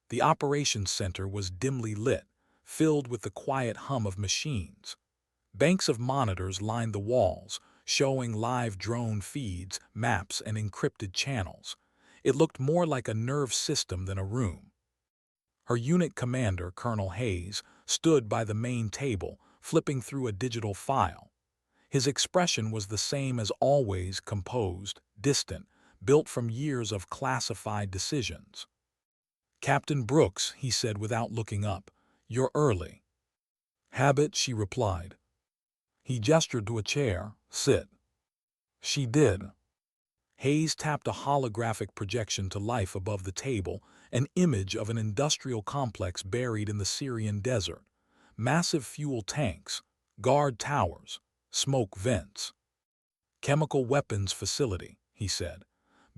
The operations center was dimly lit, filled with the quiet hum of machines. Banks of monitors lined the walls, showing live drone feeds, maps, and encrypted channels. It looked more like a nerve system than a room. Her unit commander, Colonel Hayes, stood by the main table, flipping through a digital file. His expression was the same as always, composed, distant, built from years of classified decisions. "Captain Brooks," he said without looking up, "you're early." "Habit," she replied. He gestured to a chair. "Sit." She did. Hayes tapped a holographic projection to life above the table, an image of an industrial complex buried in the Syrian desert. Massive fuel tanks, guard towers, smoke vents. "Chemical weapons facility," he said,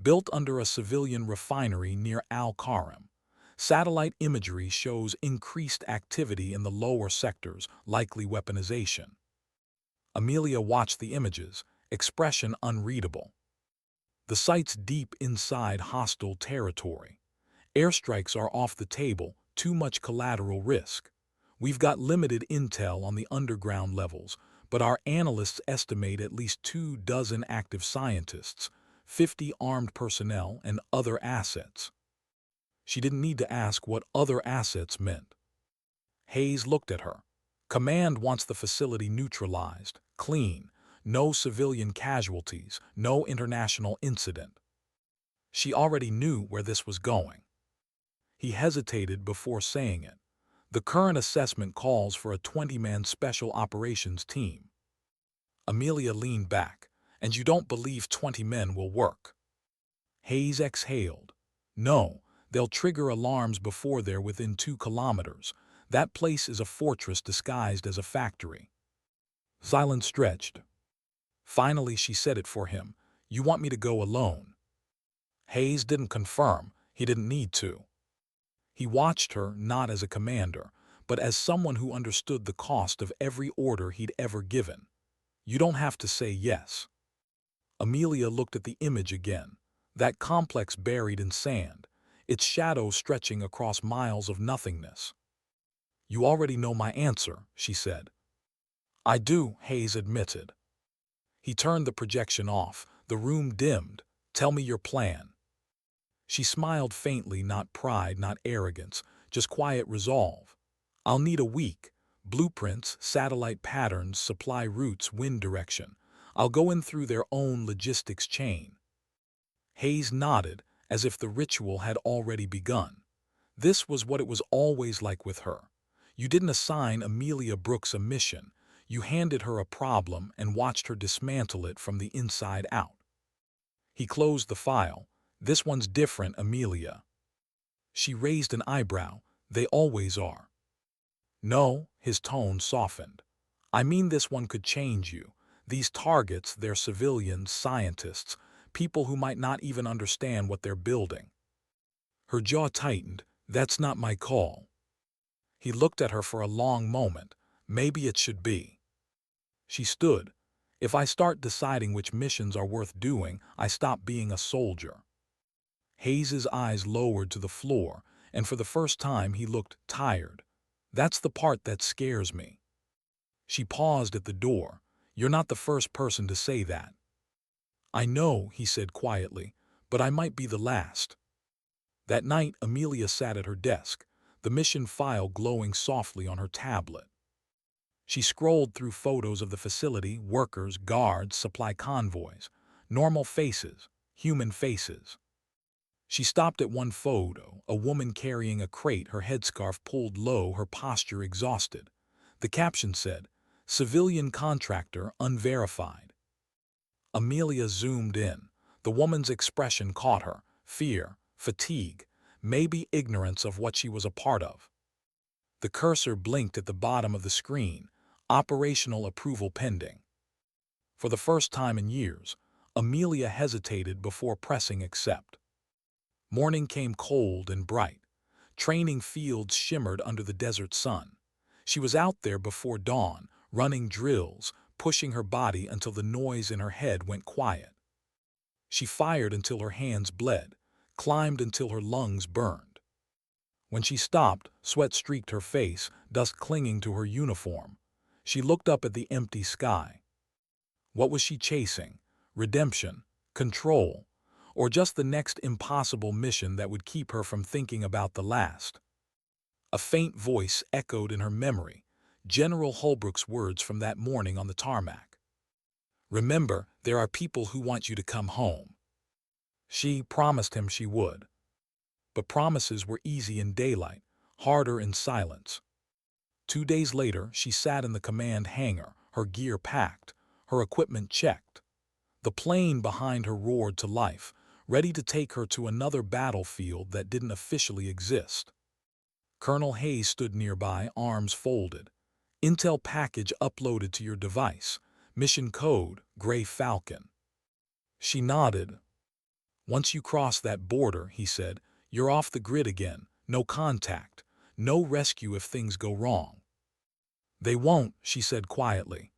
"built under a civilian refinery near Al-Karim. Satellite imagery shows increased activity in the lower sectors, likely weaponization." Amelia watched the images, expression unreadable. "The site's deep inside hostile territory. Airstrikes are off the table, too much collateral risk. We've got limited intel on the underground levels, but our analysts estimate at least 24 active scientists, 50 armed personnel, and other assets." She didn't need to ask what other assets meant. Hayes looked at her. "Command wants the facility neutralized, clean, no civilian casualties, no international incident." She already knew where this was going. He hesitated before saying it. "The current assessment calls for a 20-man special operations team." Amelia leaned back. "And you don't believe 20 men will work?" Hayes exhaled. "No, they'll trigger alarms before they're within 2 kilometers. That place is a fortress disguised as a factory." Silence stretched. Finally she said it for him. "You want me to go alone?" Hayes didn't confirm. He didn't need to. He watched her not as a commander, but as someone who understood the cost of every order he'd ever given. "You don't have to say yes." Amelia looked at the image again. That complex buried in sand, its shadow stretching across miles of nothingness. "You already know my answer," she said. "I do," Hayes admitted. He turned the projection off. The room dimmed. "Tell me your plan." She smiled faintly, not pride, not arrogance, just quiet resolve. "I'll need a week. Blueprints, satellite patterns, supply routes, wind direction. I'll go in through their own logistics chain." Hayes nodded, as if the ritual had already begun. This was what it was always like with her. You didn't assign Amelia Brooks a mission. You handed her a problem and watched her dismantle it from the inside out. He closed the file. "This one's different, Amelia." She raised an eyebrow. "They always are." "No," his tone softened. "I mean this one could change you. These targets, they're civilians, scientists, people who might not even understand what they're building." Her jaw tightened. "That's not my call." He looked at her for a long moment. "Maybe it should be." She stood. "If I start deciding which missions are worth doing, I stop being a soldier." Hayes's eyes lowered to the floor, and for the first time he looked tired. "That's the part that scares me." She paused at the door. "You're not the first person to say that." "I know," he said quietly, "but I might be the last." That night, Amelia sat at her desk, the mission file glowing softly on her tablet. She scrolled through photos of the facility, workers, guards, supply convoys, normal faces, human faces. She stopped at one photo, a woman carrying a crate, her headscarf pulled low, her posture exhausted. The caption said, "Civilian contractor unverified." Amelia zoomed in. The woman's expression caught her. Fear, fatigue, maybe ignorance of what she was a part of. The cursor blinked at the bottom of the screen. Operational approval pending. For the first time in years, Amelia hesitated before pressing accept. Morning came cold and bright. Training fields shimmered under the desert sun. She was out there before dawn, running drills, pushing her body until the noise in her head went quiet. She fired until her hands bled, climbed until her lungs burned. When she stopped, sweat streaked her face, dust clinging to her uniform. She looked up at the empty sky. What was she chasing? Redemption? Control? Or just the next impossible mission that would keep her from thinking about the last? A faint voice echoed in her memory, General Hullbrook's words from that morning on the tarmac. "Remember, there are people who want you to come home." She promised him she would. But promises were easy in daylight, harder in silence. 2 days later, she sat in the command hangar, her gear packed, her equipment checked. The plane behind her roared to life, ready to take her to another battlefield that didn't officially exist. Colonel Hayes stood nearby, arms folded. "Intel package uploaded to your device. Mission code, Gray Falcon." She nodded. "Once you cross that border," he said, "you're off the grid again. No contact. No rescue if things go wrong." "They won't," she said quietly.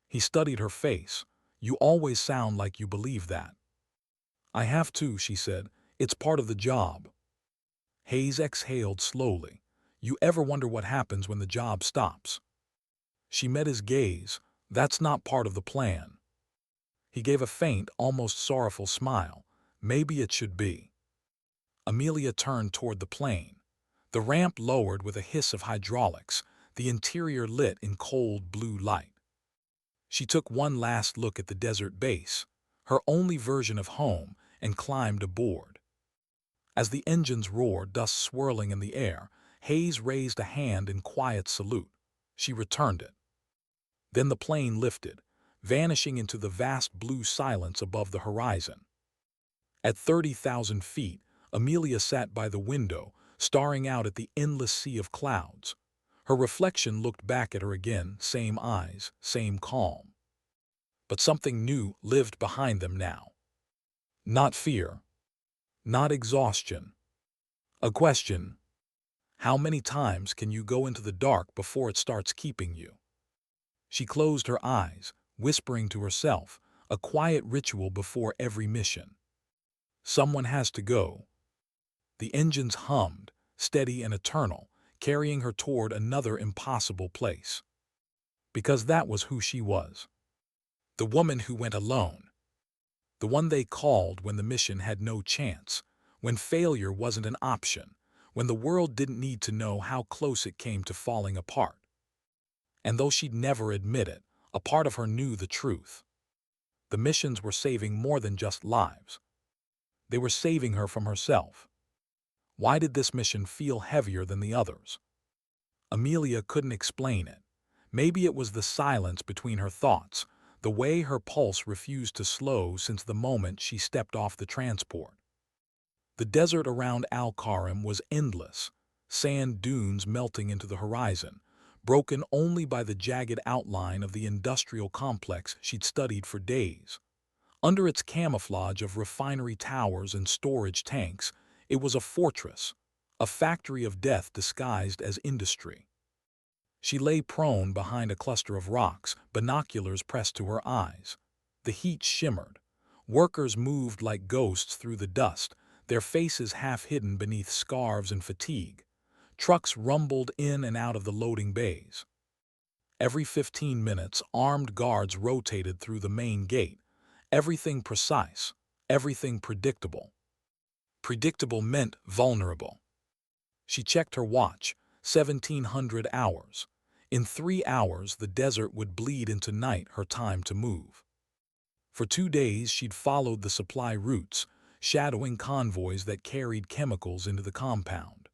He studied her face. "You always sound like you believe that." "I have to," she said. "It's part of the job." Hayes exhaled slowly. "You ever wonder what happens when the job stops?" She met his gaze. "That's not part of the plan." He gave a faint, almost sorrowful smile. "Maybe it should be." Amelia turned toward the plane. The ramp lowered with a hiss of hydraulics, the interior lit in cold blue light. She took one last look at the desert base, her only version of home, and climbed aboard. As the engines roared, dust swirling in the air, Hayes raised a hand in quiet salute. She returned it. Then the plane lifted, vanishing into the vast blue silence above the horizon. At 30,000 feet, Amelia sat by the window, staring out at the endless sea of clouds. Her reflection looked back at her again, same eyes, same calm. But something new lived behind them now. Not fear. Not exhaustion. A question. How many times can you go into the dark before it starts keeping you? She closed her eyes, whispering to herself, a quiet ritual before every mission. Someone has to go. The engines hummed, steady and eternal, carrying her toward another impossible place. Because that was who she was. The woman who went alone. The one they called when the mission had no chance, when failure wasn't an option, when the world didn't need to know how close it came to falling apart. And though she'd never admit it, a part of her knew the truth. The missions were saving more than just lives. They were saving her from herself. Why did this mission feel heavier than the others? Amelia couldn't explain it. Maybe it was the silence between her thoughts, the way her pulse refused to slow since the moment she stepped off the transport. The desert around Al-Karim was endless, sand dunes melting into the horizon, broken only by the jagged outline of the industrial complex she'd studied for days. Under its camouflage of refinery towers and storage tanks, it was a fortress, a factory of death disguised as industry. She lay prone behind a cluster of rocks, binoculars pressed to her eyes. The heat shimmered. Workers moved like ghosts through the dust, their faces half hidden beneath scarves and fatigue. Trucks rumbled in and out of the loading bays. Every 15 minutes, armed guards rotated through the main gate. Everything precise, everything predictable. Predictable meant vulnerable. She checked her watch, 1,700 hours. In 3 hours, the desert would bleed into night, her time to move. For 2 days, she'd followed the supply routes, shadowing convoys that carried chemicals into the compound.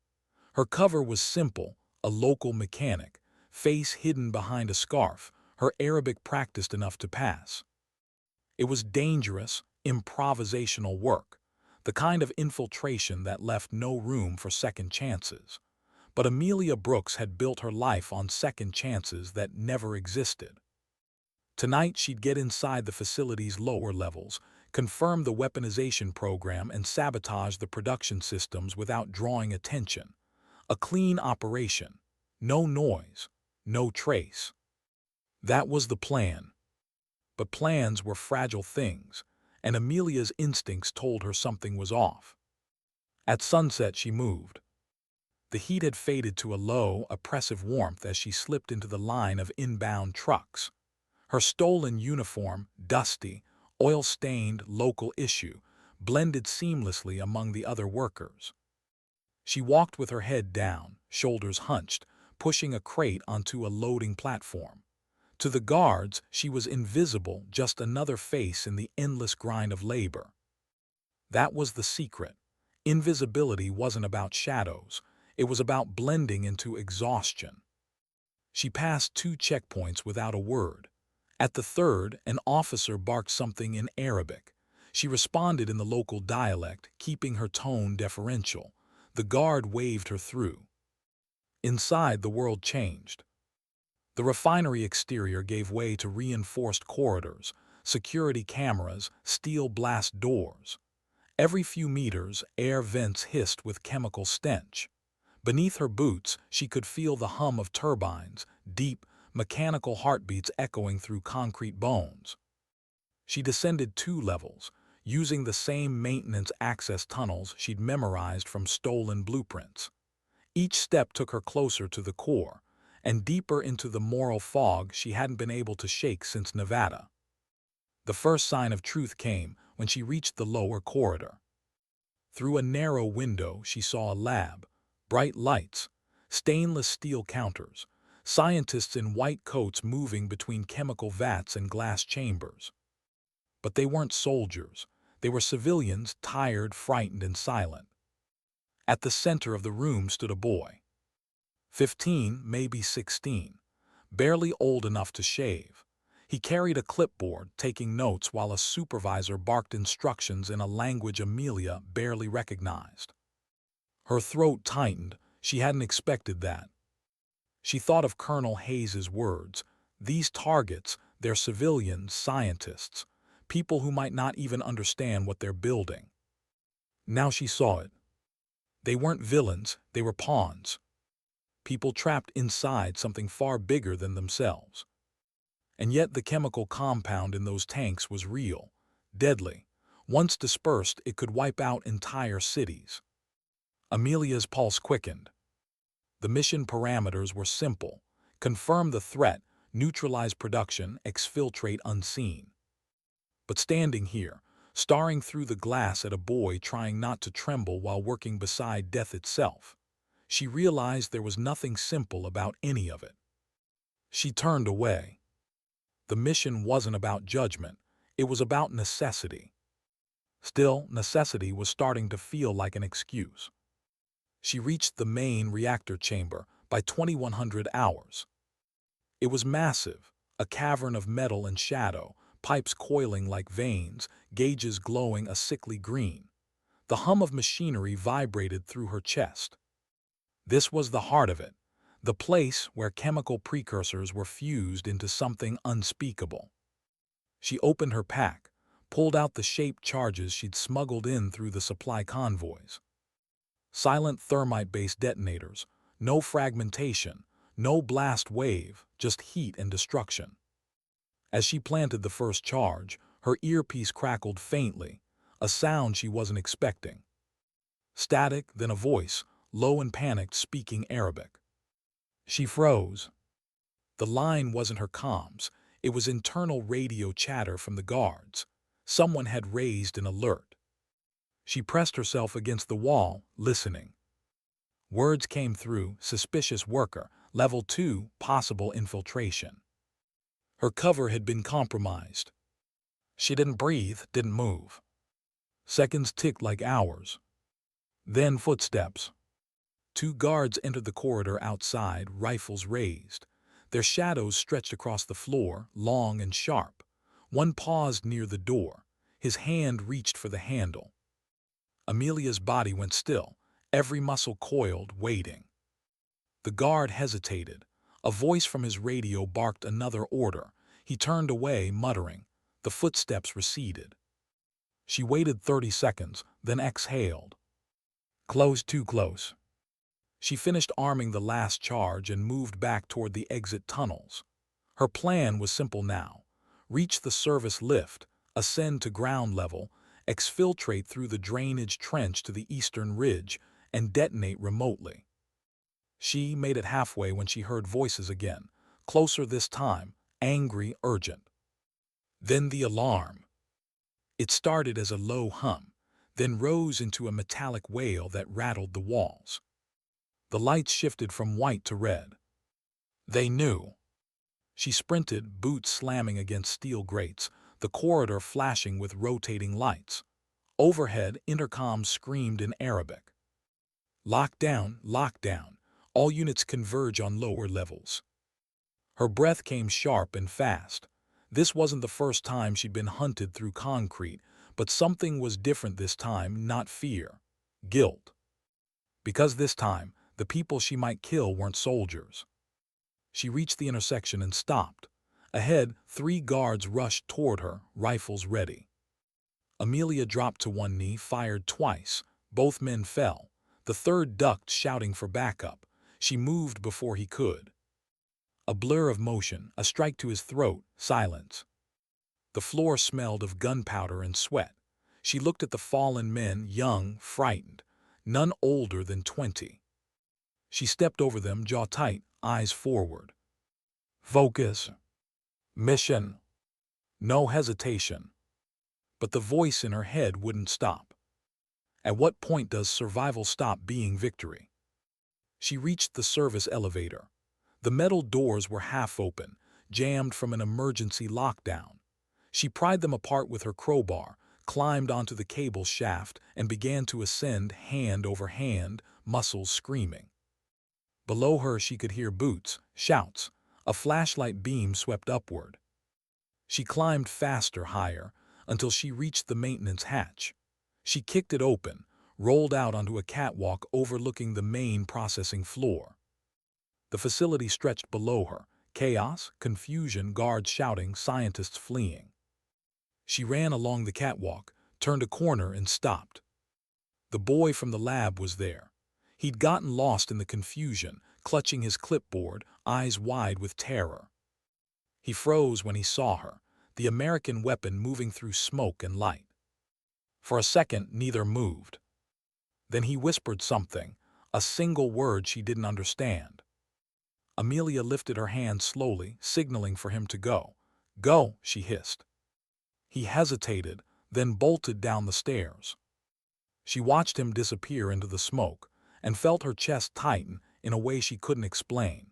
Her cover was simple, a local mechanic, face hidden behind a scarf, her Arabic practiced enough to pass. It was dangerous, improvisational work, the kind of infiltration that left no room for second chances. But Amelia Brooks had built her life on second chances that never existed. Tonight she'd get inside the facility's lower levels, confirm the weaponization program, and sabotage the production systems without drawing attention. A clean operation. No noise. No trace. That was the plan. But plans were fragile things, and Amelia's instincts told her something was off. At sunset she moved. The heat had faded to a low, oppressive warmth as she slipped into the line of inbound trucks. Her stolen uniform, dusty, oil-stained local issue, blended seamlessly among the other workers. She walked with her head down, shoulders hunched, pushing a crate onto a loading platform. To the guards, she was invisible, just another face in the endless grind of labor. That was the secret. Invisibility wasn't about shadows. It was about blending into exhaustion. She passed 2 checkpoints without a word. At the third, an officer barked something in Arabic. She responded in the local dialect, keeping her tone deferential. The guard waved her through. Inside, the world changed. The refinery exterior gave way to reinforced corridors, security cameras, steel blast doors. Every few meters, air vents hissed with chemical stench. Beneath her boots, she could feel the hum of turbines, deep, mechanical heartbeats echoing through concrete bones. She descended 2 levels, using the same maintenance access tunnels she'd memorized from stolen blueprints. Each step took her closer to the core, and deeper into the moral fog she hadn't been able to shake since Nevada. The first sign of truth came when she reached the lower corridor. Through a narrow window she saw a lab, bright lights, stainless steel counters, scientists in white coats moving between chemical vats and glass chambers. But they weren't soldiers. They were civilians, tired, frightened, and silent. At the center of the room stood a boy. 15, maybe 16, barely old enough to shave. He carried a clipboard, taking notes while a supervisor barked instructions in a language Amelia barely recognized. Her throat tightened. She hadn't expected that. She thought of Colonel Hayes's words. These targets, they're civilians, scientists, people who might not even understand what they're building. Now she saw it. They weren't villains, they were pawns. People trapped inside something far bigger than themselves. And yet the chemical compound in those tanks was real, deadly. Once dispersed, it could wipe out entire cities. Amelia's pulse quickened. The mission parameters were simple: confirm the threat, neutralize production, exfiltrate unseen. But standing here, staring through the glass at a boy trying not to tremble while working beside death itself, she realized there was nothing simple about any of it. She turned away. The mission wasn't about judgment, it was about necessity. Still, necessity was starting to feel like an excuse. She reached the main reactor chamber by 2100 hours. It was massive, a cavern of metal and shadow, pipes coiling like veins, gauges glowing a sickly green. The hum of machinery vibrated through her chest. This was the heart of it, the place where chemical precursors were fused into something unspeakable. She opened her pack, pulled out the shaped charges she'd smuggled in through the supply convoys. Silent thermite-based detonators, no fragmentation, no blast wave, just heat and destruction. As she planted the first charge, her earpiece crackled faintly, a sound she wasn't expecting. Static, then a voice, low and panicked, speaking Arabic. She froze. The line wasn't her comms, it was internal radio chatter from the guards. Someone had raised an alert. She pressed herself against the wall, listening. Words came through: suspicious worker, level 2, possible infiltration. Her cover had been compromised. She didn't breathe, didn't move. Seconds ticked like hours. Then footsteps. 2 guards entered the corridor outside, rifles raised. Their shadows stretched across the floor, long and sharp. One paused near the door. His hand reached for the handle. Amelia's body went still, every muscle coiled, waiting. The guard hesitated. A voice from his radio barked another order. He turned away, muttering. The footsteps receded. She waited 30 seconds, then exhaled. Close, too close. She finished arming the last charge and moved back toward the exit tunnels. Her plan was simple now. Reach the service lift, ascend to ground level, exfiltrate through the drainage trench to the eastern ridge, and detonate remotely. She made it halfway when she heard voices again, closer this time, angry, urgent. Then the alarm. It started as a low hum, then rose into a metallic wail that rattled the walls. The lights shifted from white to red. They knew. She sprinted, boots slamming against steel grates, the corridor flashing with rotating lights. Overhead, intercoms screamed in Arabic. Lockdown, lockdown. All units converge on lower levels. Her breath came sharp and fast. This wasn't the first time she'd been hunted through concrete, but something was different this time, not fear. Guilt. Because this time, the people she might kill weren't soldiers. She reached the intersection and stopped. Ahead, 3 guards rushed toward her, rifles ready. Amelia dropped to one knee, fired twice. Both men fell. The third ducked, shouting for backup. She moved before he could. A blur of motion, a strike to his throat, silence. The floor smelled of gunpowder and sweat. She looked at the fallen men, young, frightened, none older than 20. She stepped over them, jaw tight, eyes forward. Focus. Mission. No hesitation. But the voice in her head wouldn't stop. At what point does survival stop being victory? She reached the service elevator. The metal doors were half open, jammed from an emergency lockdown. She pried them apart with her crowbar, climbed onto the cable shaft, and began to ascend hand over hand, muscles screaming. Below her she could hear boots, shouts. A flashlight beam swept upward. She climbed faster, higher, until she reached the maintenance hatch. She kicked it open, rolled out onto a catwalk overlooking the main processing floor. The facility stretched below her, chaos, confusion, guards shouting, scientists fleeing. She ran along the catwalk, turned a corner and stopped. The boy from the lab was there. He'd gotten lost in the confusion, clutching his clipboard, eyes wide with terror. He froze when he saw her, the American weapon moving through smoke and light. For a second, neither moved. Then he whispered something, a single word she didn't understand. Amelia lifted her hand slowly, signaling for him to go. Go, she hissed. He hesitated, then bolted down the stairs. She watched him disappear into the smoke, and felt her chest tighten in a way she couldn't explain.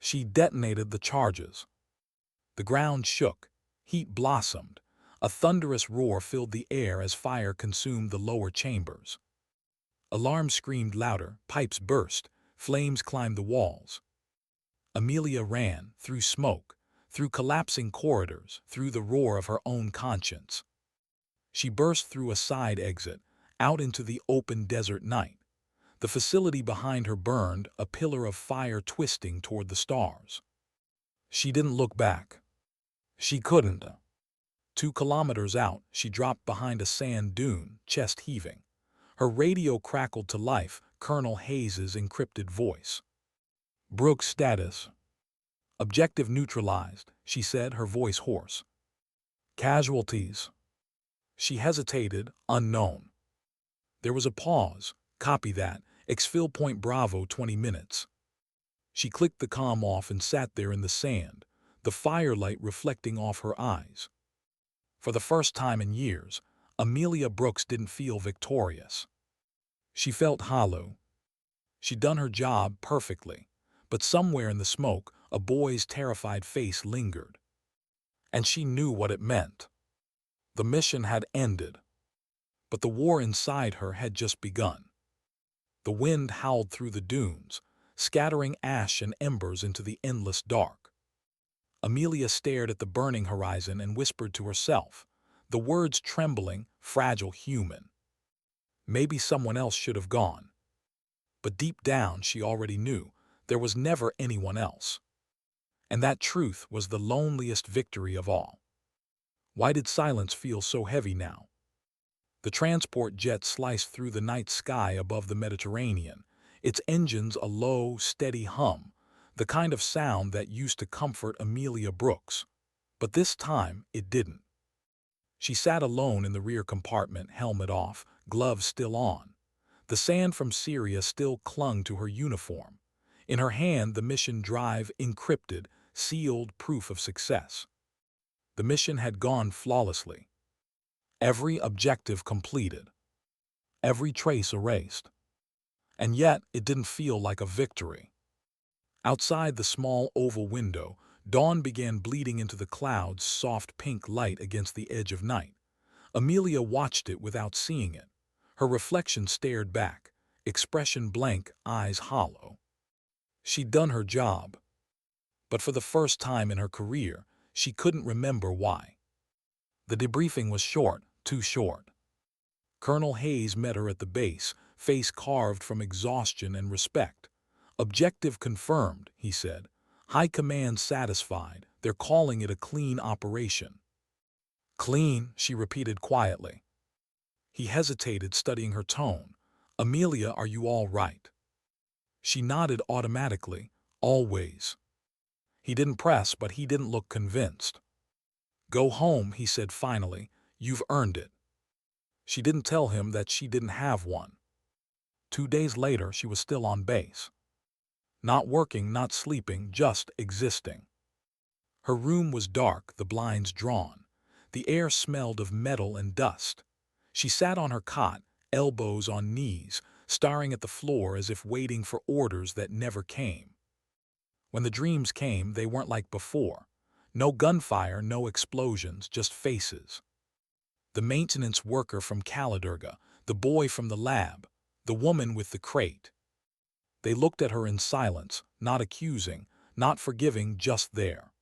She detonated the charges. The ground shook, heat blossomed. A thunderous roar filled the air as fire consumed the lower chambers. Alarms screamed louder, pipes burst, flames climbed the walls. Amelia ran, through smoke, through collapsing corridors, through the roar of her own conscience. She burst through a side exit, out into the open desert night. The facility behind her burned, a pillar of fire twisting toward the stars. She didn't look back. She couldn't. 2 kilometers out, she dropped behind a sand dune, chest heaving. Her radio crackled to life, Colonel Hayes's encrypted voice. Brooks status. Objective neutralized, she said, her voice hoarse. Casualties. She hesitated, unknown. There was a pause. Copy that. Exfil point Bravo 20 minutes. She clicked the comm off and sat there in the sand, the firelight reflecting off her eyes. For the first time in years, Amelia Brooks didn't feel victorious. She felt hollow. She'd done her job perfectly, but somewhere in the smoke, a boy's terrified face lingered. And she knew what it meant. The mission had ended, but the war inside her had just begun. The wind howled through the dunes, scattering ash and embers into the endless dark. Amelia stared at the burning horizon and whispered to herself, the words trembling, fragile, human. Maybe someone else should have gone. But deep down she already knew there was never anyone else. And that truth was the loneliest victory of all. Why did silence feel so heavy now? The transport jet sliced through the night sky above the Mediterranean, its engines a low, steady hum, the kind of sound that used to comfort Amelia Brooks. But this time, it didn't. She sat alone in the rear compartment, helmet off, gloves still on. The sand from Syria still clung to her uniform. In her hand, the mission drive encrypted, sealed proof of success. The mission had gone flawlessly. Every objective completed. Every trace erased. And yet, it didn't feel like a victory. Outside the small oval window, dawn began bleeding into the clouds, soft pink light against the edge of night. Amelia watched it without seeing it. Her reflection stared back, expression blank, eyes hollow. She'd done her job. But for the first time in her career, she couldn't remember why. The debriefing was short, too short. Colonel Hayes met her at the base, face carved from exhaustion and respect. "Objective confirmed," he said. "High command satisfied. They're calling it a clean operation." "Clean," she repeated quietly. He hesitated, studying her tone. "Amelia, are you all right?" She nodded automatically. "Always." He didn't press, but he didn't look convinced. "Go home," he said finally. "You've earned it." She didn't tell him that she didn't have one. 2 days later, she was still on base. Not working, not sleeping, just existing. Her room was dark, the blinds drawn. The air smelled of metal and dust. She sat on her cot, elbows on knees, staring at the floor as if waiting for orders that never came. When the dreams came, they weren't like before. No gunfire, no explosions, just faces. The maintenance worker from Caladurga, the boy from the lab, the woman with the crate. They looked at her in silence, not accusing, not forgiving, just there.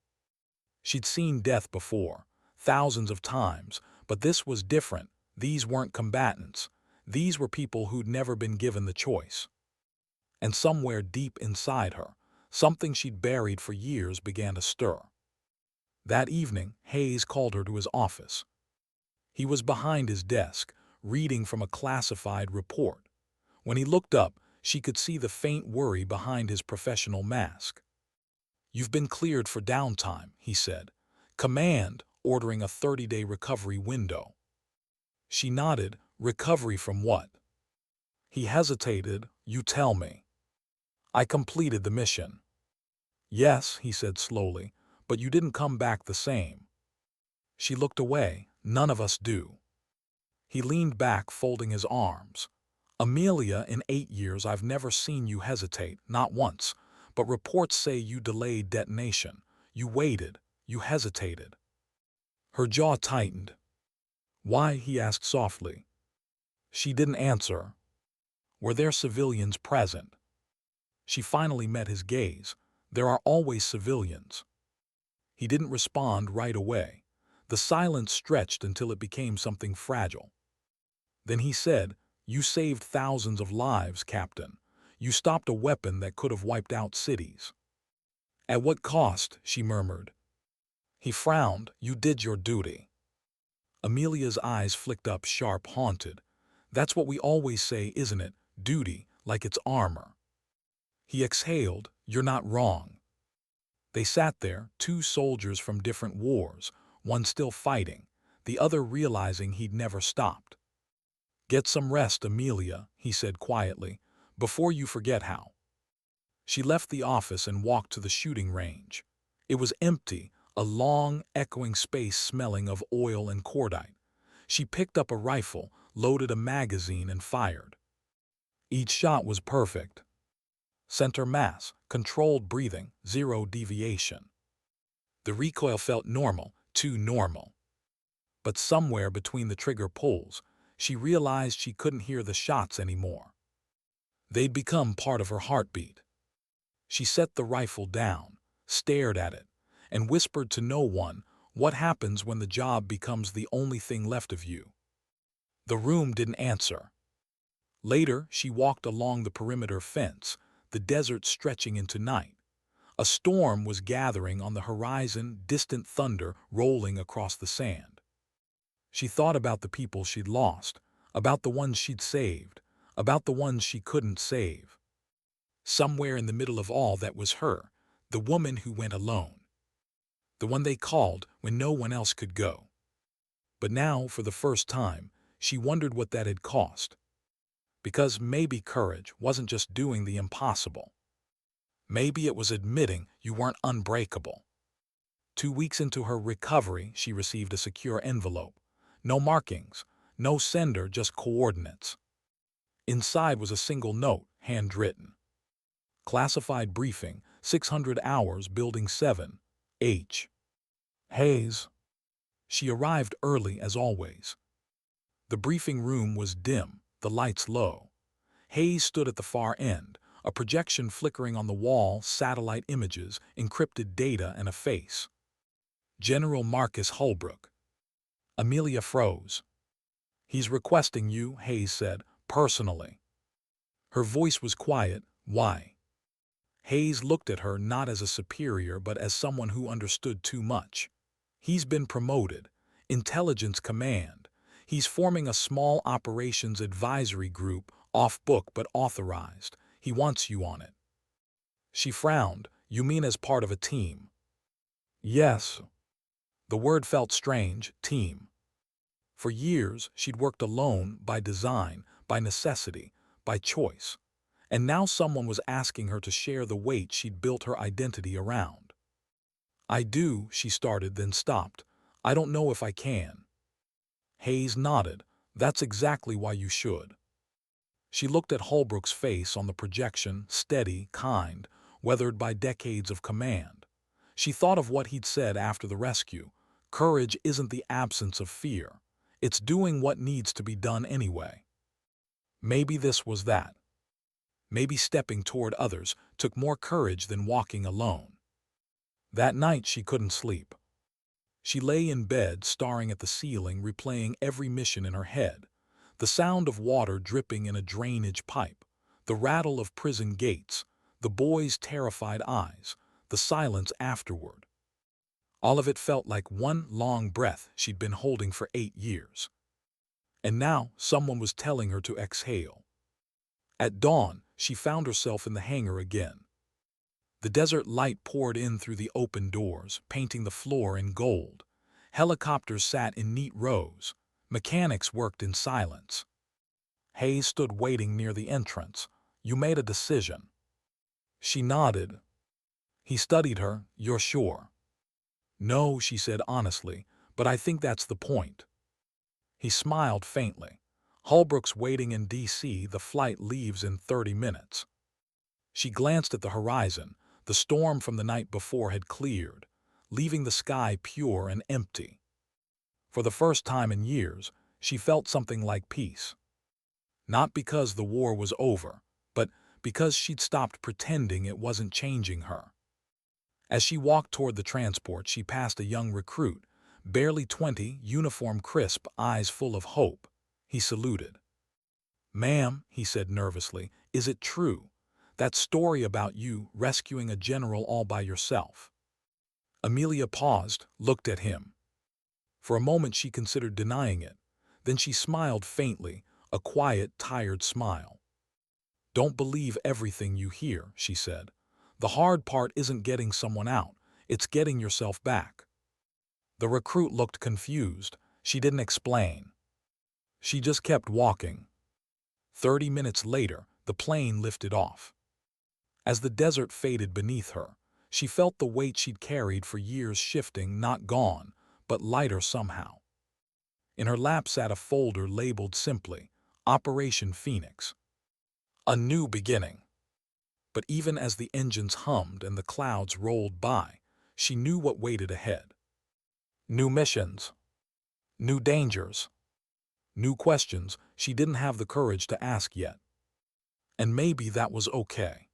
She'd seen death before, thousands of times, but this was different. These weren't combatants. These were people who'd never been given the choice. And somewhere deep inside her, something she'd buried for years began to stir. That evening, Hayes called her to his office. He was behind his desk, reading from a classified report. When he looked up, she could see the faint worry behind his professional mask. "You've been cleared for downtime," he said. "Command ordering a 30-day recovery window." She nodded. "Recovery from what?" He hesitated. "You tell me." "I completed the mission." "Yes," he said slowly, "but you didn't come back the same." She looked away. "None of us do." He leaned back, folding his arms. "Amelia, in 8 years I've never seen you hesitate, not once. But reports say you delayed detonation. You waited. You hesitated." Her jaw tightened. "Why?" he asked softly. She didn't answer. "Were there civilians present?" She finally met his gaze. "There are always civilians." He didn't respond right away. The silence stretched until it became something fragile. Then he said, "You saved thousands of lives, Captain. You stopped a weapon that could have wiped out cities." "At what cost?" she murmured. He frowned. "You did your duty." Amelia's eyes flicked up, sharp, haunted. "That's what we always say, isn't it? Duty, like it's armor." He exhaled. "You're not wrong." They sat there, two soldiers from different wars, one still fighting, the other realizing he'd never stopped. "Get some rest, Amelia," he said quietly, "before you forget how." She left the office and walked to the shooting range. It was empty, a long, echoing space smelling of oil and cordite. She picked up a rifle, loaded a magazine, and fired. Each shot was perfect. Center mass, controlled breathing, zero deviation. The recoil felt normal, too normal. But somewhere between the trigger pulls, she realized she couldn't hear the shots anymore. They'd become part of her heartbeat. She set the rifle down, stared at it, and whispered to no one, "What happens when the job becomes the only thing left of you?" The room didn't answer. Later, she walked along the perimeter fence, the desert stretching into night. A storm was gathering on the horizon, distant thunder rolling across the sand. She thought about the people she'd lost, about the ones she'd saved, about the ones she couldn't save. Somewhere in the middle of all that was her, the woman who went alone. The one they called when no one else could go. But now, for the first time, she wondered what that had cost. Because maybe courage wasn't just doing the impossible. Maybe it was admitting you weren't unbreakable. 2 weeks into her recovery, she received a secure envelope. No markings, no sender, just coordinates. Inside was a single note, handwritten. Classified briefing, 600 hours, Building 7, H. Hayes. She arrived early as always. The briefing room was dim, the lights low. Hayes stood at the far end, a projection flickering on the wall, satellite images, encrypted data, and a face. General Marcus Hullbrook. Amelia froze. "He's requesting you," Hayes said, "personally." Her voice was quiet. "Why?" Hayes looked at her not as a superior but as someone who understood too much. "He's been promoted. Intelligence command. He's forming a small operations advisory group, off-book but authorized. He wants you on it." She frowned. "You mean as part of a team?" "Yes." The word felt strange, team. For years, she'd worked alone, by design, by necessity, by choice. And now someone was asking her to share the weight she'd built her identity around. "I do," she started, then stopped. "I don't know if I can." Hayes nodded. "That's exactly why you should." She looked at Hullbrook's face on the projection, steady, kind, weathered by decades of command. She thought of what he'd said after the rescue. Courage isn't the absence of fear. It's doing what needs to be done anyway. Maybe this was that. Maybe stepping toward others took more courage than walking alone. That night she couldn't sleep. She lay in bed, staring at the ceiling, replaying every mission in her head. The sound of water dripping in a drainage pipe, the rattle of prison gates, the boy's terrified eyes, the silence afterward. All of it felt like one long breath she'd been holding for 8 years. And now someone was telling her to exhale. At dawn, she found herself in the hangar again. The desert light poured in through the open doors, painting the floor in gold. Helicopters sat in neat rows. Mechanics worked in silence. Hayes stood waiting near the entrance. "You made a decision." She nodded. He studied her. "You're sure?" "No," she said honestly, "but I think that's the point." He smiled faintly. "Hullbrook's waiting in D.C. The flight leaves in 30 minutes. She glanced at the horizon. The storm from the night before had cleared, leaving the sky pure and empty. For the first time in years, she felt something like peace. Not because the war was over, but because she'd stopped pretending it wasn't changing her. As she walked toward the transport, she passed a young recruit, barely 20, uniform crisp, eyes full of hope. He saluted. "Ma'am," he said nervously, "is it true? That story about you rescuing a general all by yourself?" Amelia paused, looked at him. For a moment she considered denying it. Then she smiled faintly, a quiet, tired smile. "Don't believe everything you hear," she said. "The hard part isn't getting someone out, it's getting yourself back." The recruit looked confused. She didn't explain. She just kept walking. 30 minutes later, the plane lifted off. As the desert faded beneath her, she felt the weight she'd carried for years shifting, not gone, but lighter somehow. In her lap sat a folder labeled simply, Operation Phoenix. A new beginning. But even as the engines hummed and the clouds rolled by, she knew what waited ahead. New missions. New dangers. New questions she didn't have the courage to ask yet. And maybe that was okay.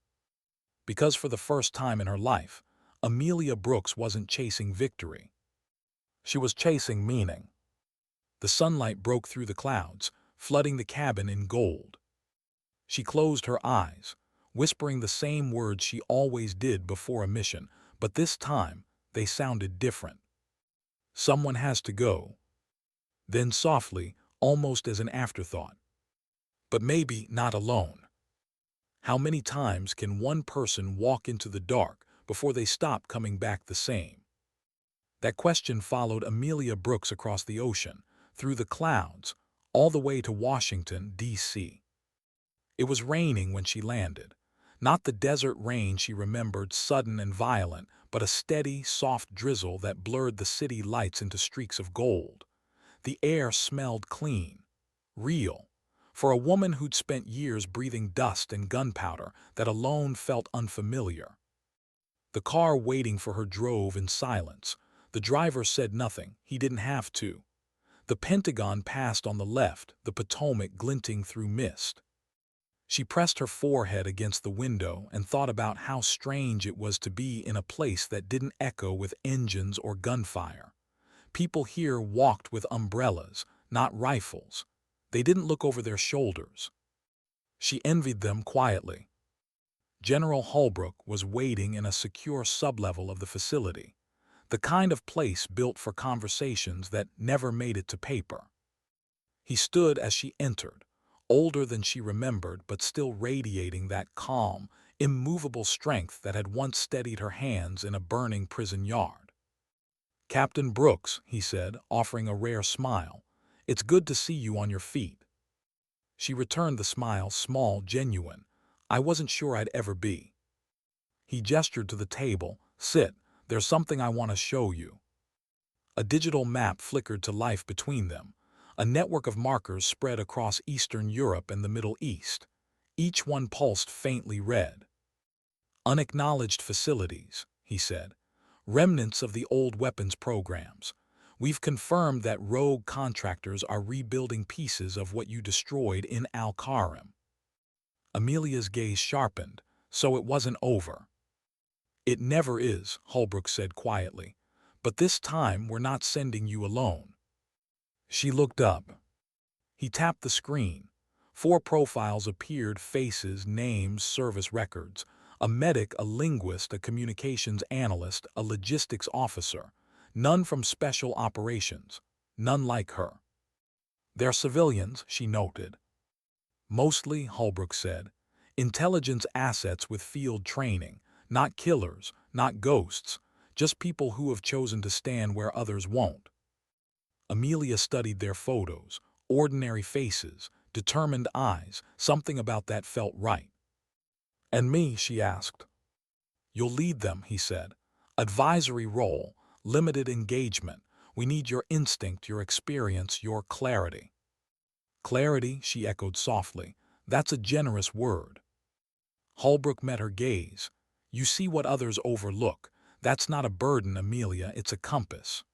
Because for the first time in her life, Amelia Brooks wasn't chasing victory. She was chasing meaning. The sunlight broke through the clouds, flooding the cabin in gold. She closed her eyes, whispering the same words she always did before a mission, but this time they sounded different. "Someone has to go." Then softly, almost as an afterthought, "But maybe not alone." How many times can one person walk into the dark before they stop coming back the same? That question followed Amelia Brooks across the ocean, through the clouds, all the way to Washington, D.C. It was raining when she landed. Not the desert rain she remembered, sudden and violent, but a steady, soft drizzle that blurred the city lights into streaks of gold. The air smelled clean, real. For a woman who'd spent years breathing dust and gunpowder, that alone felt unfamiliar. The car waiting for her drove in silence. The driver said nothing. He didn't have to. The Pentagon passed on the left, the Potomac glinting through mist. She pressed her forehead against the window and thought about how strange it was to be in a place that didn't echo with engines or gunfire. People here walked with umbrellas, not rifles. They didn't look over their shoulders. She envied them quietly. General Hullbrook was waiting in a secure sublevel of the facility, the kind of place built for conversations that never made it to paper. He stood as she entered, older than she remembered but still radiating that calm, immovable strength that had once steadied her hands in a burning prison yard. "Captain Brooks," he said, offering a rare smile, "it's good to see you on your feet." She returned the smile, small, genuine. "I wasn't sure I'd ever be." He gestured to the table. "Sit, there's something I want to show you." A digital map flickered to life between them. A network of markers spread across Eastern Europe and the Middle East. Each one pulsed faintly red. "Unacknowledged facilities," he said. "Remnants of the old weapons programs. We've confirmed that rogue contractors are rebuilding pieces of what you destroyed in Al-Qarim." Amelia's gaze sharpened. So it wasn't over. "It never is," Hullbrook said quietly. "But this time we're not sending you alone." She looked up. He tapped the screen. 4 profiles appeared: faces, names, service records. A medic, a linguist, a communications analyst, a logistics officer. None from special operations. None like her. "They're civilians," she noted. "Mostly," Hullbrook said. "Intelligence assets with field training. Not killers, not ghosts. Just people who have chosen to stand where others won't." Amelia studied their photos. Ordinary faces, determined eyes. Something about that felt right. "And me?" she asked. "You'll lead them," he said. "Advisory role, limited engagement. We need your instinct, your experience, your clarity." "Clarity," she echoed softly. "That's a generous word." Hullbrook met her gaze. "You see what others overlook. That's not a burden, Amelia, it's a compass."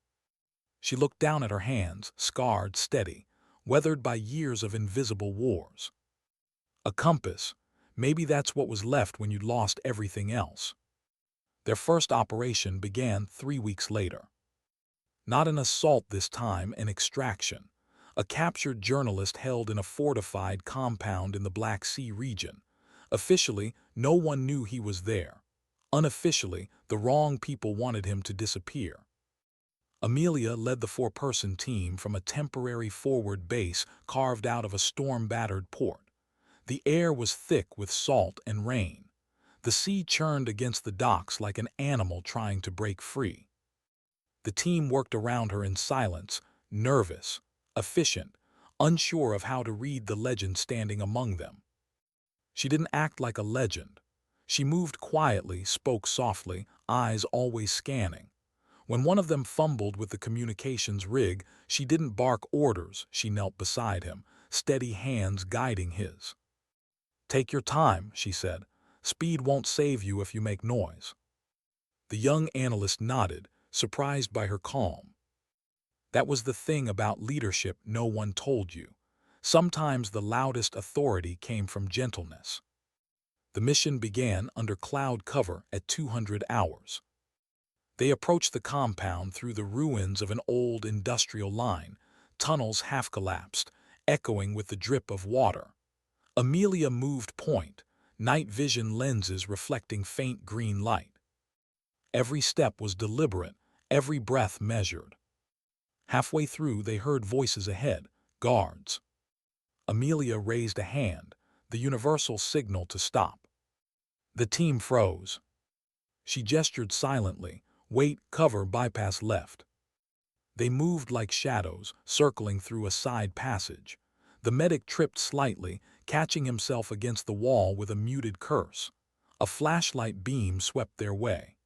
She looked down at her hands, scarred, steady, weathered by years of invisible wars. A compass. Maybe that's what was left when you'd lost everything else. Their first operation began 3 weeks later. Not an assault this time, an extraction. A captured journalist held in a fortified compound in the Black Sea region. Officially, no one knew he was there. Unofficially, the wrong people wanted him to disappear. Amelia led the 4-person team from a temporary forward base carved out of a storm-battered port. The air was thick with salt and rain. The sea churned against the docks like an animal trying to break free. The team worked around her in silence, nervous, efficient, unsure of how to read the legend standing among them. She didn't act like a legend. She moved quietly, spoke softly, eyes always scanning. When one of them fumbled with the communications rig, she didn't bark orders. She knelt beside him, steady hands guiding his. "Take your time," she said. "Speed won't save you if you make noise." The young analyst nodded, surprised by her calm. That was the thing about leadership no one told you. Sometimes the loudest authority came from gentleness. The mission began under cloud cover at 200 hours. They approached the compound through the ruins of an old industrial line, tunnels half collapsed, echoing with the drip of water. Amelia moved point, night vision lenses reflecting faint green light. Every step was deliberate, every breath measured. Halfway through, they heard voices ahead, guards. Amelia raised a hand, the universal signal to stop. The team froze. She gestured silently, wait, cover, bypass left. They moved like shadows, circling through a side passage. The medic tripped slightly, catching himself against the wall with a muted curse. A flashlight beam swept their way.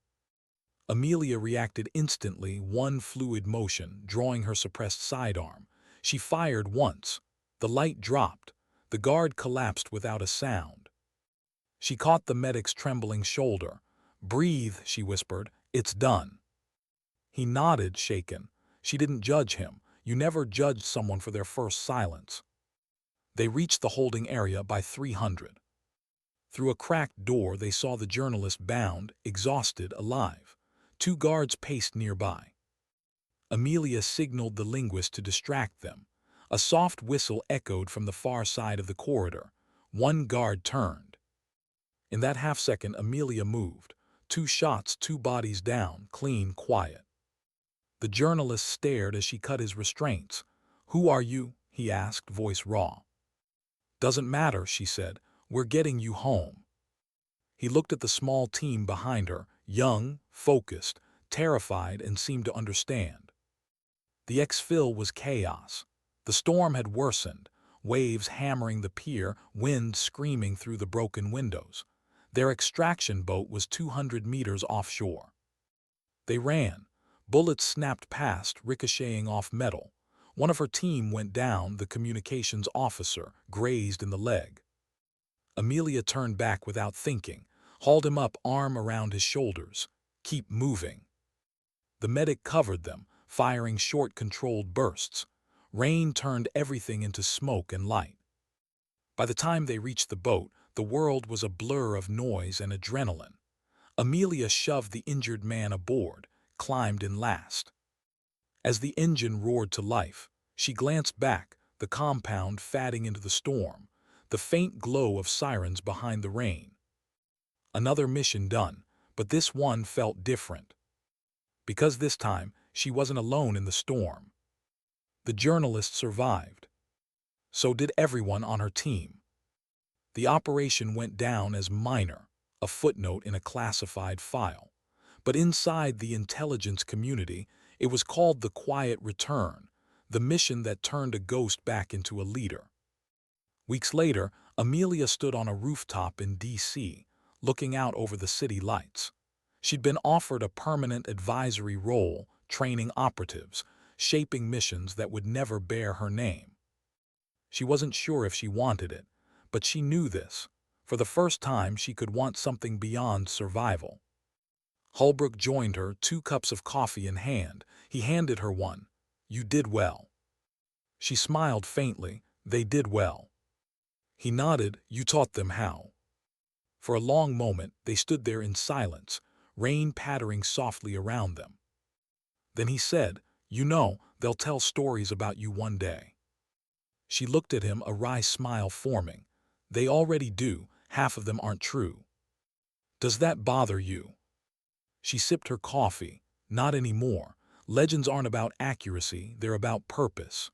Amelia reacted instantly, one fluid motion, drawing her suppressed sidearm. She fired once. The light dropped. The guard collapsed without a sound. She caught the medic's trembling shoulder. "Breathe," she whispered. "It's done." He nodded, shaken. She didn't judge him. You never judged someone for their first silence. They reached the holding area by 300. Through a cracked door, they saw the journalist bound, exhausted, alive. 2 guards paced nearby. Amelia signaled the linguist to distract them. A soft whistle echoed from the far side of the corridor. 1 guard turned. In that half-second, Amelia moved. 2 shots, 2 bodies down, clean, quiet. The journalist stared as she cut his restraints. "Who are you?" he asked, voice raw. "Doesn't matter," she said. "We're getting you home." He looked at the small team behind her, young, focused, terrified, and seemed to understand. The exfil was chaos. The storm had worsened, waves hammering the pier, wind screaming through the broken windows. Their extraction boat was 200 meters offshore. They ran. Bullets snapped past, ricocheting off metal. One of her team went down, the communications officer, grazed in the leg. Amelia turned back without thinking, hauled him up, arm around his shoulders. "Keep moving." The medic covered them, firing short, controlled bursts. Rain turned everything into smoke and light. By the time they reached the boat, the world was a blur of noise and adrenaline. Amelia shoved the injured man aboard, climbed in last. As the engine roared to life, she glanced back, the compound fading into the storm, the faint glow of sirens behind the rain. Another mission done, but this one felt different. Because this time, she wasn't alone in the storm. The journalist survived. So did everyone on her team. The operation went down as minor, a footnote in a classified file. But inside the intelligence community, it was called the Quiet Return, the mission that turned a ghost back into a leader. Weeks later, Amelia stood on a rooftop in D.C., looking out over the city lights. She'd been offered a permanent advisory role, training operatives, shaping missions that would never bear her name. She wasn't sure if she wanted it, but she knew this. For the first time, she could want something beyond survival. Hullbrook joined her, 2 cups of coffee in hand. He handed her one. "You did well." She smiled faintly. "They did well." He nodded. "You taught them how." For a long moment, they stood there in silence, rain pattering softly around them. Then he said, "You know, they'll tell stories about you one day." She looked at him, a wry smile forming. "They already do. Half of them aren't true." "Does that bother you?" She sipped her coffee. "Not anymore. Legends aren't about accuracy, they're about purpose."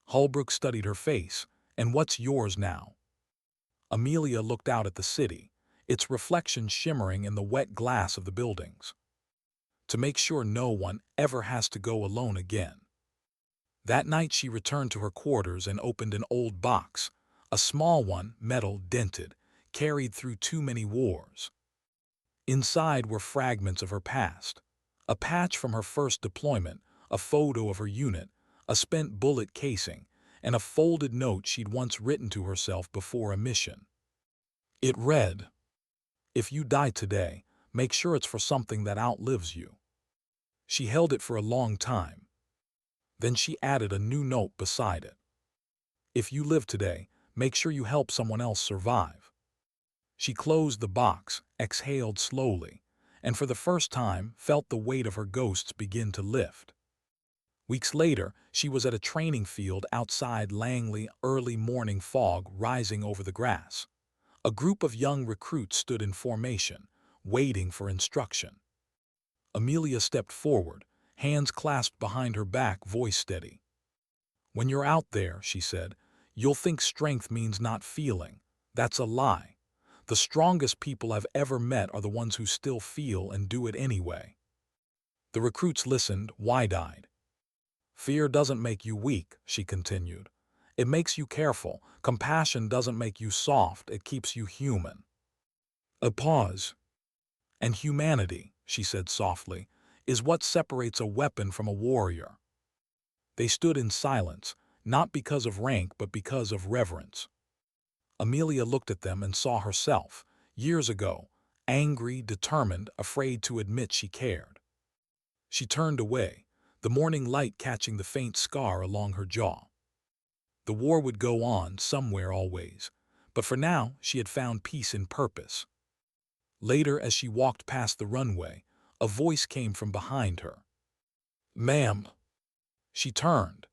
Hullbrook studied her face. "And what's yours now?" Amelia looked out at the city, its reflection shimmering in the wet glass of the buildings. "To make sure no one ever has to go alone again." That night she returned to her quarters and opened an old box, a small one, metal, dented, carried through too many wars. Inside were fragments of her past, a patch from her first deployment, a photo of her unit, a spent bullet casing, and a folded note she'd once written to herself before a mission. It read, "If you die today, make sure it's for something that outlives you." She held it for a long time. Then she added a new note beside it. "If you live today, make sure you help someone else survive." She closed the box, exhaled slowly, and for the first time felt the weight of her ghosts begin to lift. Weeks later, she was at a training field outside Langley, early morning fog rising over the grass. A group of young recruits stood in formation, waiting for instruction. Amelia stepped forward, hands clasped behind her back, voice steady. "When you're out there," she said, "you'll think strength means not feeling. That's a lie. The strongest people I've ever met are the ones who still feel and do it anyway." The recruits listened, wide-eyed. "Fear doesn't make you weak," she continued. "It makes you careful. Compassion doesn't make you soft, it keeps you human." A pause. "And humanity," she said softly, "is what separates a weapon from a warrior." They stood in silence, not because of rank but because of reverence. Amelia looked at them and saw herself, years ago, angry, determined, afraid to admit she cared. She turned away, the morning light catching the faint scar along her jaw. The war would go on somewhere always, but for now she had found peace in purpose. Later, as she walked past the runway, a voice came from behind her. "Ma'am." She turned.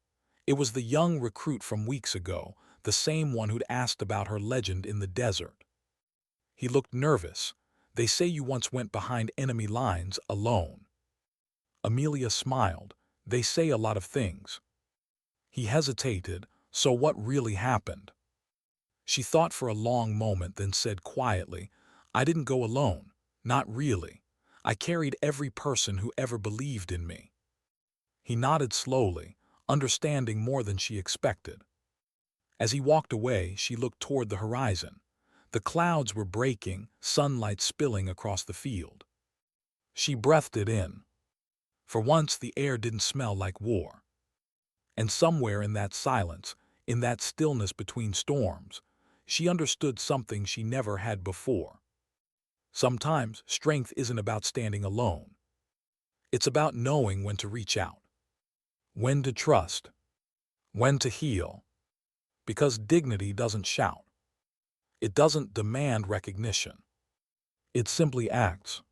It was the young recruit from weeks ago, the same one who'd asked about her legend in the desert. He looked nervous. "They say you once went behind enemy lines alone." Amelia smiled. "They say a lot of things." He hesitated. "So what really happened?" She thought for a long moment, then said quietly, "I didn't go alone. Not really. I carried every person who ever believed in me." He nodded slowly, understanding more than she expected. As he walked away, she looked toward the horizon. The clouds were breaking, sunlight spilling across the field. She breathed it in. For once, the air didn't smell like war. And somewhere in that silence, in that stillness between storms, she understood something she never had before. Sometimes strength isn't about standing alone. It's about knowing when to reach out, when to trust, when to heal. Because dignity doesn't shout. It doesn't demand recognition. It simply acts.